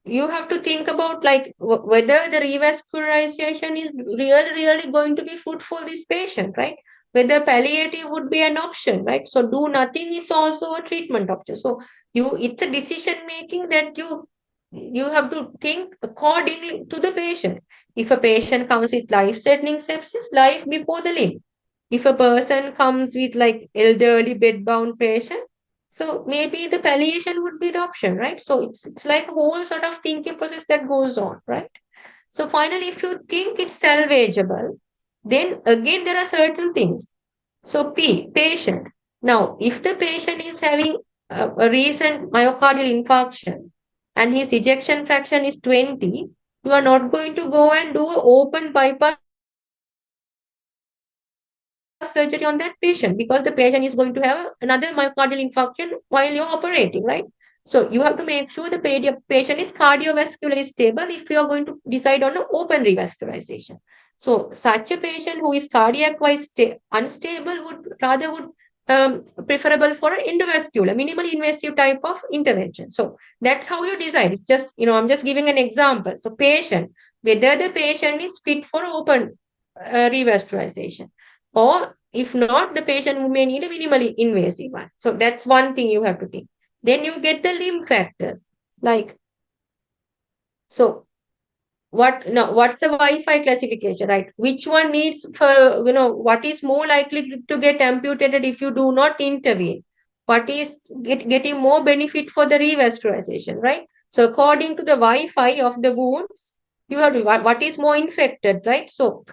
you have to think about like whether the revascularization is really going to be fruitful this patient, right? Whether palliative would be an option, right? So do nothing is also a treatment option. So it's a decision making that you have to think accordingly to the patient. If a patient comes with life threatening sepsis, life before the limb. If a person comes with like elderly bedbound patient, so maybe the palliation would be the option, right? So it's like a whole sort of thinking process that goes on, right? So finally, if you think it's salvageable, then again there are certain things. So patient. Now, if the patient is having a recent myocardial infarction and his ejection fraction is 20, you are not going to go and do an open bypass surgery on that patient, because the patient is going to have another myocardial infarction while you're operating, right? So you have to make sure the patient is cardiovascularly stable if you are going to decide on an open revascularization. So such a patient who is unstable would preferable for an endovascular, minimally invasive type of intervention. So that's how you decide. It's just, I'm just giving an example. So patient, whether the patient is fit for open revascularization, or if not, the patient may need a minimally invasive one. So that's one thing you have to think. Then you get the limb factors. Like, so what's a Wi-Fi classification, right? Which one needs for, what is more likely to get amputated if you do not intervene? What is getting more benefit for the revascularization, right? So according to the Wi-Fi of the wounds, you have to, what is more infected, right? So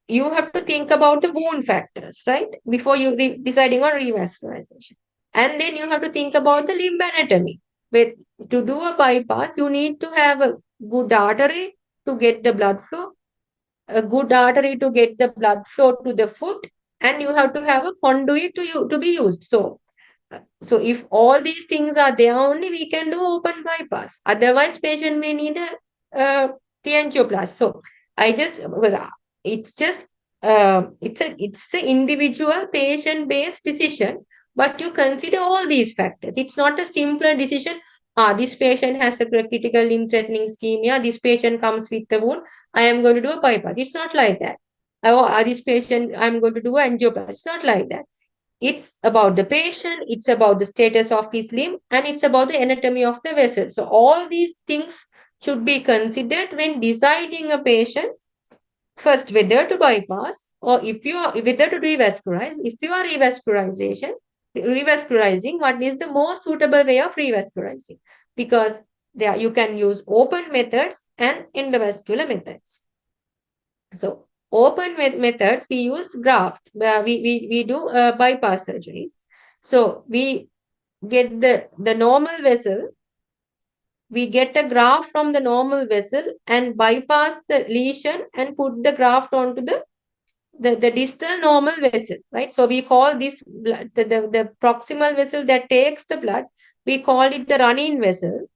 you have to think about the wound factors, right? Before you deciding on revascularization. And then you have to think about the limb anatomy. With to do a bypass, you need to have a good artery to get the blood flow, a good artery to get the blood flow to the foot, and you have to have a conduit to be used. So if all these things are there, only we can do open bypass. Otherwise, patient may need a telangioplasty. So I just because it's just it's a individual patient based decision, but you consider all these factors. It's not a simpler decision. This patient has a critical limb threatening ischemia. This patient comes with the wound. I am going to do a bypass. It's not like that. This patient, I'm going to do angioplasty. It's not like that. It's about the patient, it's about the status of his limb, and it's about the anatomy of the vessel. So all these things should be considered when deciding a patient first whether to bypass, or if you are whether to revascularize. If you are revascularizing, what is the most suitable way of revascularizing? Because there you can use open methods and endovascular methods. So open methods, we use graft. We do bypass surgeries. So we get the normal vessel, we get a graft from the normal vessel and bypass the lesion and put the graft onto the distal normal vessel, right? So we call this the proximal vessel that takes the blood, we call it the run-in vessel,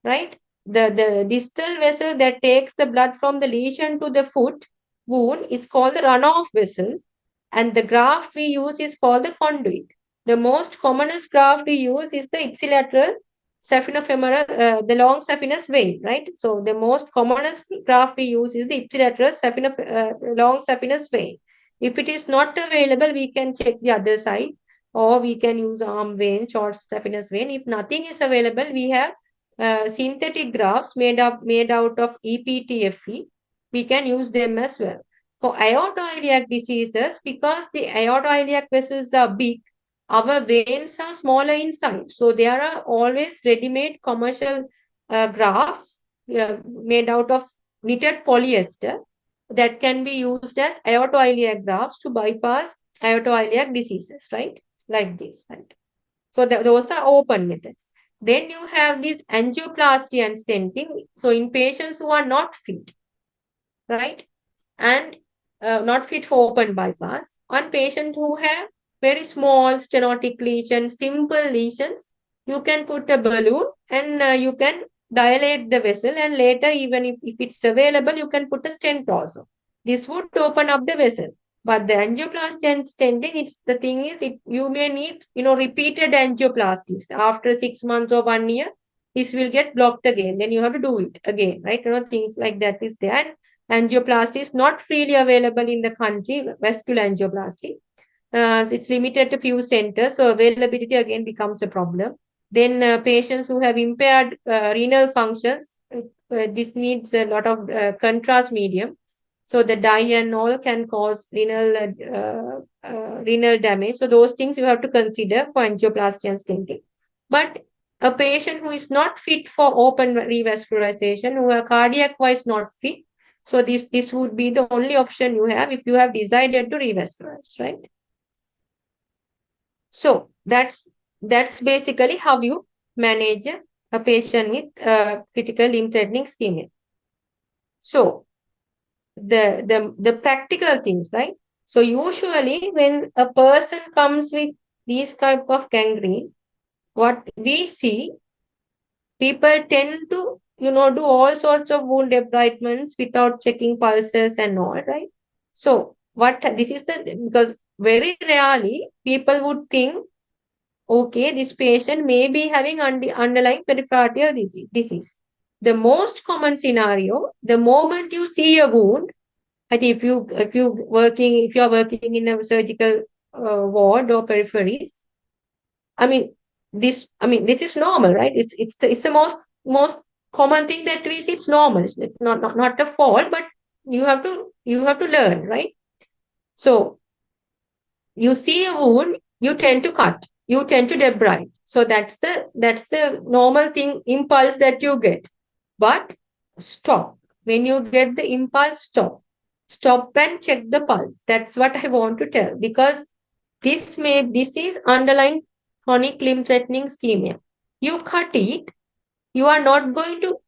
right? The distal vessel that takes the blood from the lesion to the foot wound is called the runoff vessel, and the graft we use is called the conduit. The most commonest graft we use is the ipsilateral saphenofemoral, the long saphenous vein, right? So the most commonest graft we use is the ipsilateral long saphenous vein. If it is not available, we can check the other side, or we can use arm vein, short saphenous vein. If nothing is available, we have synthetic grafts made out of EPTFE. We can use them as well. For aortoiliac diseases, because the aortoiliac vessels are big, our veins are smaller inside. So there are always ready-made commercial grafts made out of knitted polyester that can be used as aortoiliac grafts to bypass aortoiliac diseases, right? Like this, right? So those are open methods. Then you have this angioplasty and stenting. So in patients who are not fit, right? And not fit for open bypass. On patients who have very small stenotic lesions, simple lesions, you can put a balloon and you can dilate the vessel, and later, even if it's available, you can put a stent also. This would open up the vessel. But the angioplasty and stenting, it's the thing is, you may need repeated angioplasties after 6 months or 1 year. This will get blocked again. Then you have to do it again, right? Things like that is there. Angioplasty is not freely available in the country, vascular angioplasty. It's limited to few centers, so availability again becomes a problem. Then patients who have impaired renal functions, this needs a lot of contrast medium. So the dye and all can cause renal damage. So those things you have to consider for angioplasty and stenting. But a patient who is not fit for open revascularization, who are cardiac-wise not fit, so this would be the only option you have if you have decided to revascularize, right? So that's basically how you manage a patient with critical limb threatening ischemia. So the practical things, right? So usually when a person comes with these type of gangrene, what we see, people tend to do all sorts of wound debridements without checking pulses and all, right? So what this is the because very rarely people would think, okay, this patient may be having underlying peripheral arterial disease. The most common scenario, the moment you see a wound, I think if you are working in a surgical ward or peripheries, I mean this is normal, right? It's the most common thing that we see. It's normal. It's not a fault, but you have to learn, right? So you see a wound, you tend to cut, you tend to debride. So that's the normal thing, impulse that you get. But stop. When you get the impulse, stop and check the pulse. That's what I want to tell, because this is underlying chronic limb threatening ischemia. You cut it, you are not going to,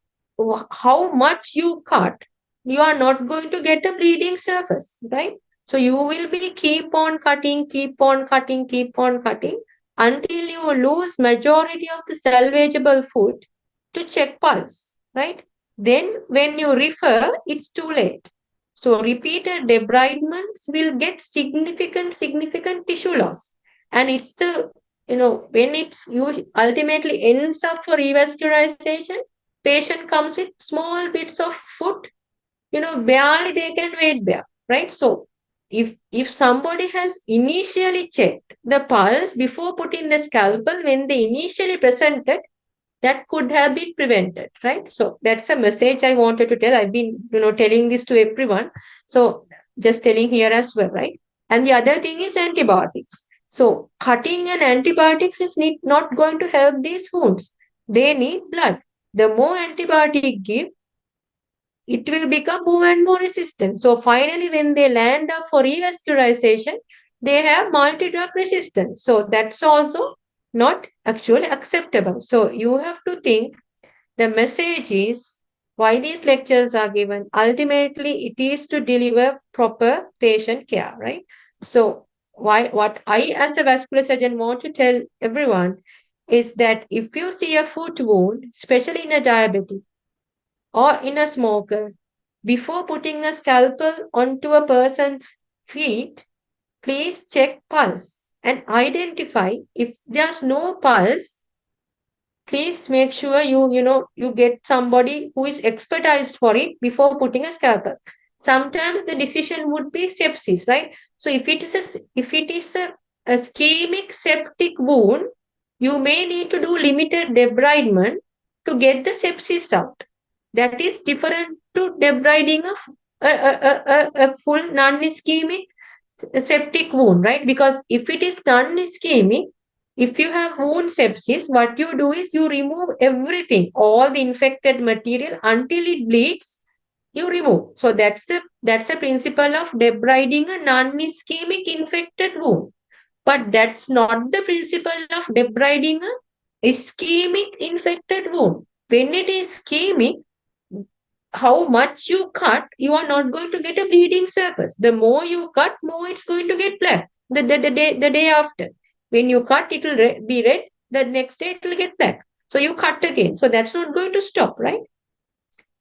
how much you cut, you are not going to get a bleeding surface, right? So you will be keep on cutting, keep on cutting until you lose majority of the salvageable foot to check pulse, right? Then when you refer, it's too late. So repeated debridements will get significant tissue loss. And it's the, when it's ultimately ends up for revascularization, patient comes with small bits of foot, barely they can weight bear, right? So if somebody has initially checked the pulse before putting the scalpel, when they initially presented, that could have been prevented, right? So that's a message I wanted to tell. I've been, telling this to everyone. So just telling here as well, right? And the other thing is antibiotics. So cutting and antibiotics is not going to help these wounds. They need blood. The more antibiotic give, it will become more and more resistant. So finally, when they land up for revascularization, they have multi-drug resistance. So that's also not actually acceptable. So you have to think, the message is why these lectures are given. Ultimately, it is to deliver proper patient care, right? So what I as a vascular surgeon want to tell everyone is that if you see a foot wound, especially in a diabetic or in a smoker, before putting a scalpel onto a person's feet, please check pulse and identify. If there's no pulse, please make sure you get somebody who is expertised for it before putting a scalpel. Sometimes the decision would be sepsis, right? So if it is a ischemic septic wound, you may need to do limited debridement to get the sepsis out. That is different to debriding a full non-ischemic septic wound, right? Because if it is non-ischemic, if you have wound sepsis, what you do is you remove everything, all the infected material until it bleeds, you remove. So that's the principle of debriding a non-ischemic infected wound. But that's not the principle of debriding a ischemic infected wound. When it is ischemic, how much you cut, you are not going to get a bleeding surface. The more you cut, more it's going to get black. The day after, when you cut, it will be red. The next day, it will get black. So you cut again. So that's not going to stop, right?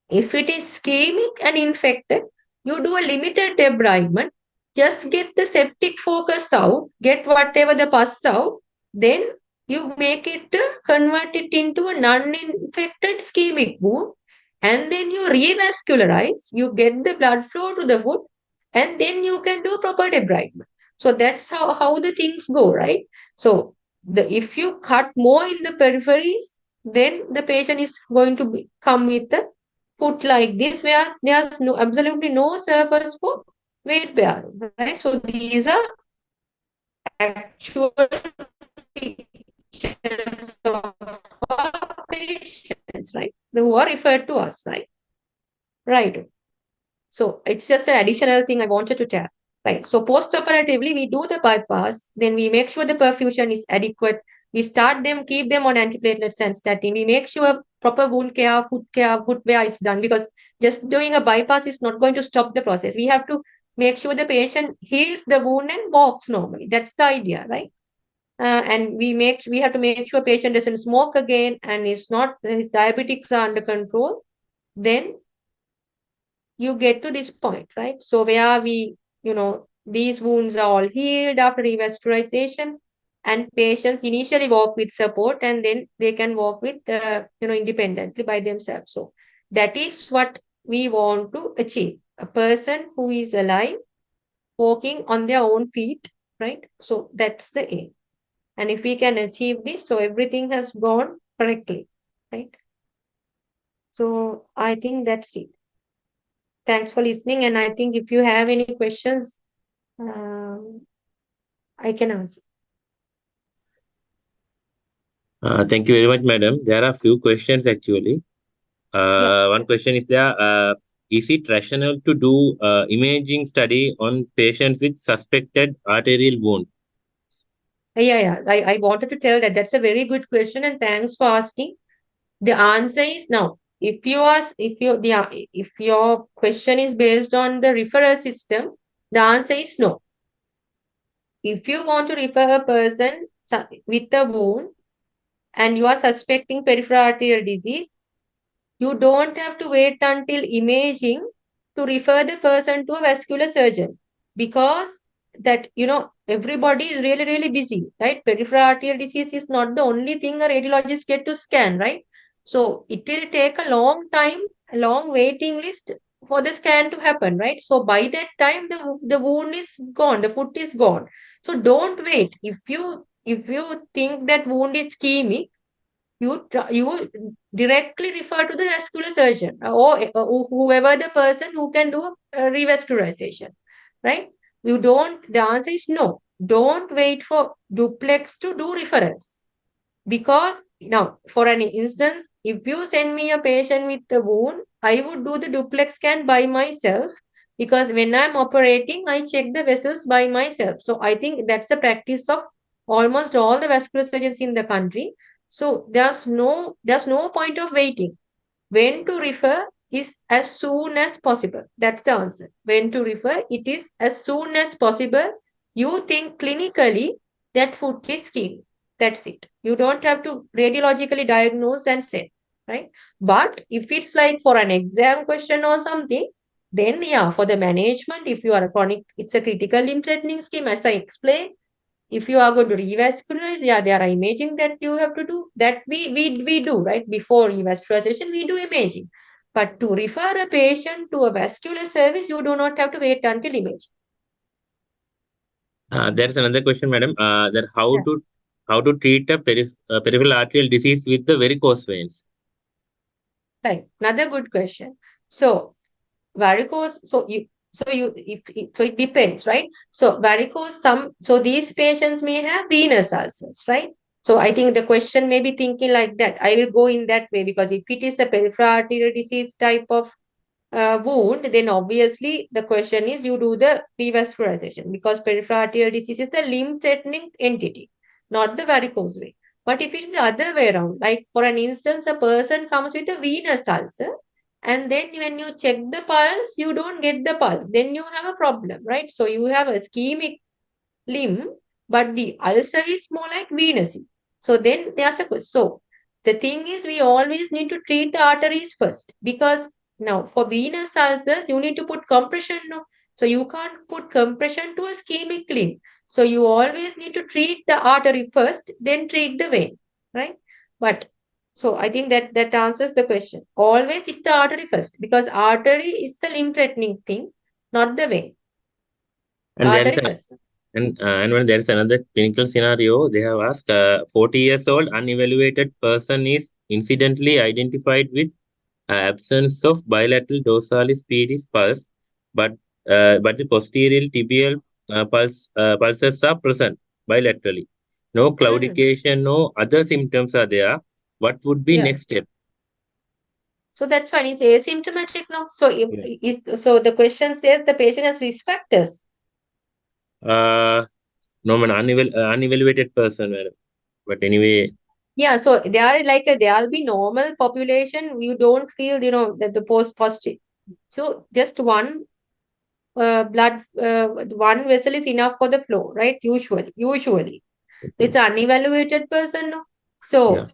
If it is ischemic and infected, you do a limited debridement, just get the septic focus out, get whatever the pus out, then you make it, convert it into a non-infected ischemic wound, and then you revascularize, you get the blood flow to the foot, and then you can do proper debridement. So that's how the things go, right? So if you cut more in the peripheries, then the patient is going to come with a foot like this, where there's no absolutely no surface for weight bearing, right? So these are actual pictures of our patients, right? Who are referred to us, right? Right. So it's just an additional thing I wanted to tell. Right. So post-operatively, we do the bypass, then we make sure the perfusion is adequate. We start them, keep them on antiplatelets and statin. We make sure proper wound care, footwear is done, because just doing a bypass is not going to stop the process. We have to make sure the patient heals the wound and walks normally. That's the idea, right? And we have to make sure patient doesn't smoke again and is not, his diabetics are under control. Then you get to this point, right? So where these wounds are all healed after revascularization, and patients initially walk with support, and then they can walk with, independently by themselves. So that is what we want to achieve. A person who is alive, walking on their own feet, right? So that's the aim. And if we can achieve this, so everything has gone correctly, right? So I think that's it. Thanks for listening. And I think if you have any questions, I can answer. Thank you very much, madam. There are few questions actually. Yeah. One question is there, is it rational to do imaging study on patients with suspected arterial wound? Yeah. I wanted to tell that that's a very good question, and thanks for asking. The answer is no. If your question is based on the referral system, the answer is no. If you want to refer a person with a wound and you are suspecting peripheral arterial disease, you don't have to wait until imaging to refer the person to a vascular surgeon, because that, everybody is really, really busy, right? Peripheral arterial disease is not the only thing a radiologist get to scan, right? So it will take a long time, a long waiting list for the scan to happen, right? So by that time, the wound is gone, the foot is gone. So don't wait. If you think that wound is ischemic, you directly refer to the vascular surgeon, or whoever the person who can do a revascularization, right? The answer is no. Don't wait for duplex to do reference. Because now, for an instance, if you send me a patient with a wound, I would do the duplex scan by myself, because when I'm operating, I check the vessels by myself. So I think that's a practice of almost all the vascular surgeons in the country. So there's no point of waiting. When to refer is as soon as possible. That's the answer. When to refer, it is as soon as possible. You think clinically that foot is ischemic. That's it. You don't have to radiologically diagnose and say, right? But if it's like for an exam question or something, then yeah, for the management, if you are a chronic, it's a critical limb threatening scheme, as I explained. If you are going to revascularize, yeah, there are imaging that you have to do. That we do, right? Before revascularization, we do imaging. But to refer a patient to a vascular service, you do not have to wait until imaging. There's another question, madam. That Yeah. how to treat a peripheral arterial disease with the varicose veins? Right. Another good question. So varicose, so it depends, right? So varicose, so these patients may have venous ulcers, right? So I think the question may be thinking like that. I will go in that way, because if it is a peripheral arterial disease type of wound, then obviously the question is you do the revascularization, because peripheral arterial disease is the limb threatening entity, not the varicose vein. But if it's the other way around, like for an instance, a person comes with a venous ulcer and then when you check the pulse, you don't get the pulse, then you have a problem, right? So you have a ischemic limb, but the ulcer is more like venous. So then there's a question. So the thing is, we always need to treat the arteries first, because now for venous ulcers, you need to put compression. No? So you can't put compression to a ischemic limb. So you always need to treat the artery first, then treat the vein, right? But so I think that answers the question. Always it's the artery first, because artery is the limb threatening thing, not the vein. And there is Artery a first. and when there is another clinical scenario, they have asked 40 years old unevaluated person is incidentally identified with absence of bilateral dorsalis pedis pulse, but but the posterior tibial pulses are present bilaterally. No Hmm. claudication, no other symptoms are there. What would be Yeah. next step? So that's fine. It's asymptomatic now. So Yeah. so the question says the patient has risk factors. Uh, no, man, unevaluated person, madam. But anyway, Yeah. So they are like there'll be normal population. You don't feel that the post positive. So just one blood one vessel is enough for the flow, right? Usually it's okay, an unevaluated person. No? yeah, So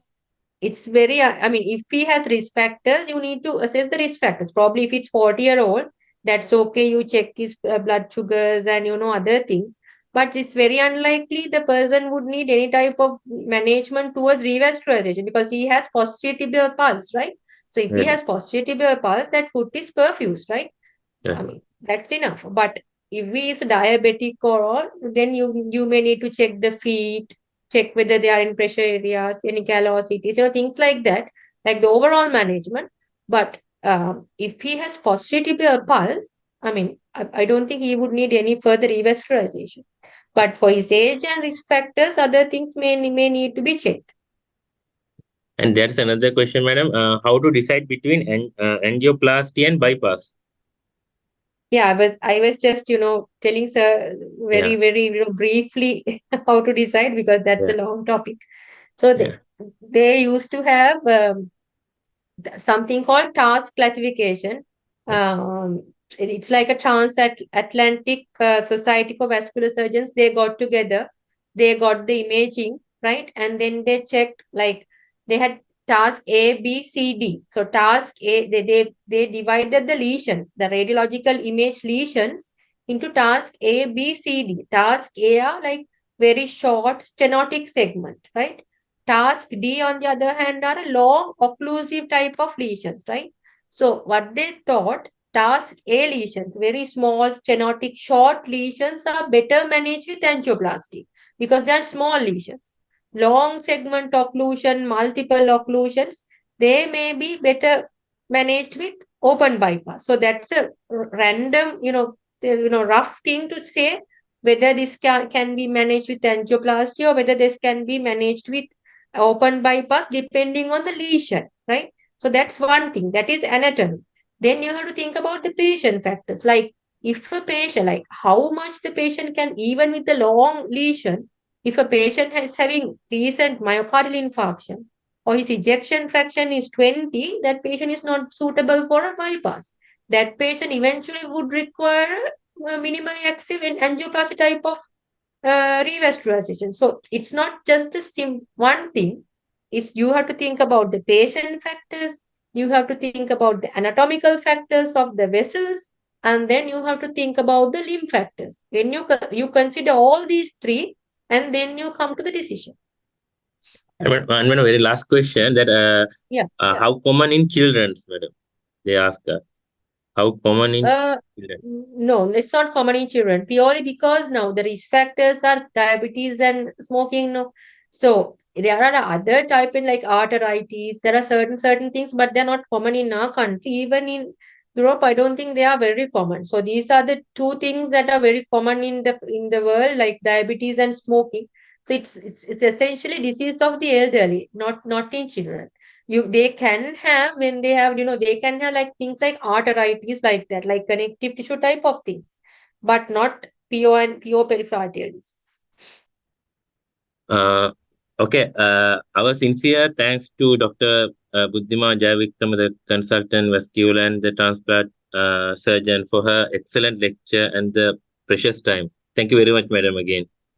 it's very I mean, if he has risk factors, you need to assess the risk factors. Probably if it's 40-year-old, that's okay, you check his blood sugars and other things, but it's very unlikely the person would need any type of management towards revascularization, because he has posterior tibial pulse, right? So if he yeah, has posterior tibial pulse, that foot is perfused, right? yeah. I mean, that's enough. But if he is diabetic or all, then you may need to check the feet, check whether they are in pressure areas, any callosities, things like that, like the overall management. But if he has posterior pulse, I mean, I don't think he would need any further revascularization. But for his age and risk factors, other things may need to be checked. And there's another question, madam. How to decide between angioplasty and bypass? Yeah, I was just telling sir very Yeah, very briefly how to decide, because that's yeah, a long topic. So yeah. they used to have something called task classification. Um, it's like a transatlantic society for vascular surgeons. They got together, they got the imaging, right? And then they checked, like, they had task A, B, C, D. So task A, they divided the lesions, the radiological image lesions, into task A, B, C, D. Task A are like very short stenotic segment, right? Task D, on the other hand, are a long occlusive type of lesions, right? So, what they thought, task A lesions, very small, stenotic, short lesions, are better managed with angioplasty because they are small lesions. Long segment occlusion, multiple occlusions, they may be better managed with open bypass. So, that's a random, rough thing to say whether this can be managed with angioplasty or whether this can be managed with open bypass depending on the lesion, right? So that's one thing, that is anatomy. Then you have to think about the patient factors, like if a patient, like how much the patient can, even with the long lesion, if a patient is having recent myocardial infarction or his ejection fraction is 20, that patient is not suitable for a bypass. That patient eventually would require a minimally active angioplasty type of revascularization. So it's not just a one thing. Is you have to think about the patient factors, you have to think about the anatomical factors of the vessels, and then you have to think about the limb factors. When you consider all these three, and then you come to the decision. And a very last question that Yeah. how common in children's, madam? They ask how common in Uh, children. no, it's not common in children, purely because now the risk factors are diabetes and smoking. No, so there are other type in like arteritis. There are certain things, but they're not common in our country. Even in Europe, I don't think they are very common. So these are the two things that are very common in the world, like diabetes and smoking. So it's essentially disease of the elderly, not in children. They can have, when they have, they can have like things like arteritis, like that, like connective tissue type of things, but not pure peripheral arterial disease. Uh, okay. Our sincere thanks to Dr. Buddhima Jayawickrama, the Consultant Vascular and the Transplant Surgeon, for her excellent lecture and the precious time. Thank you very much, madam, again.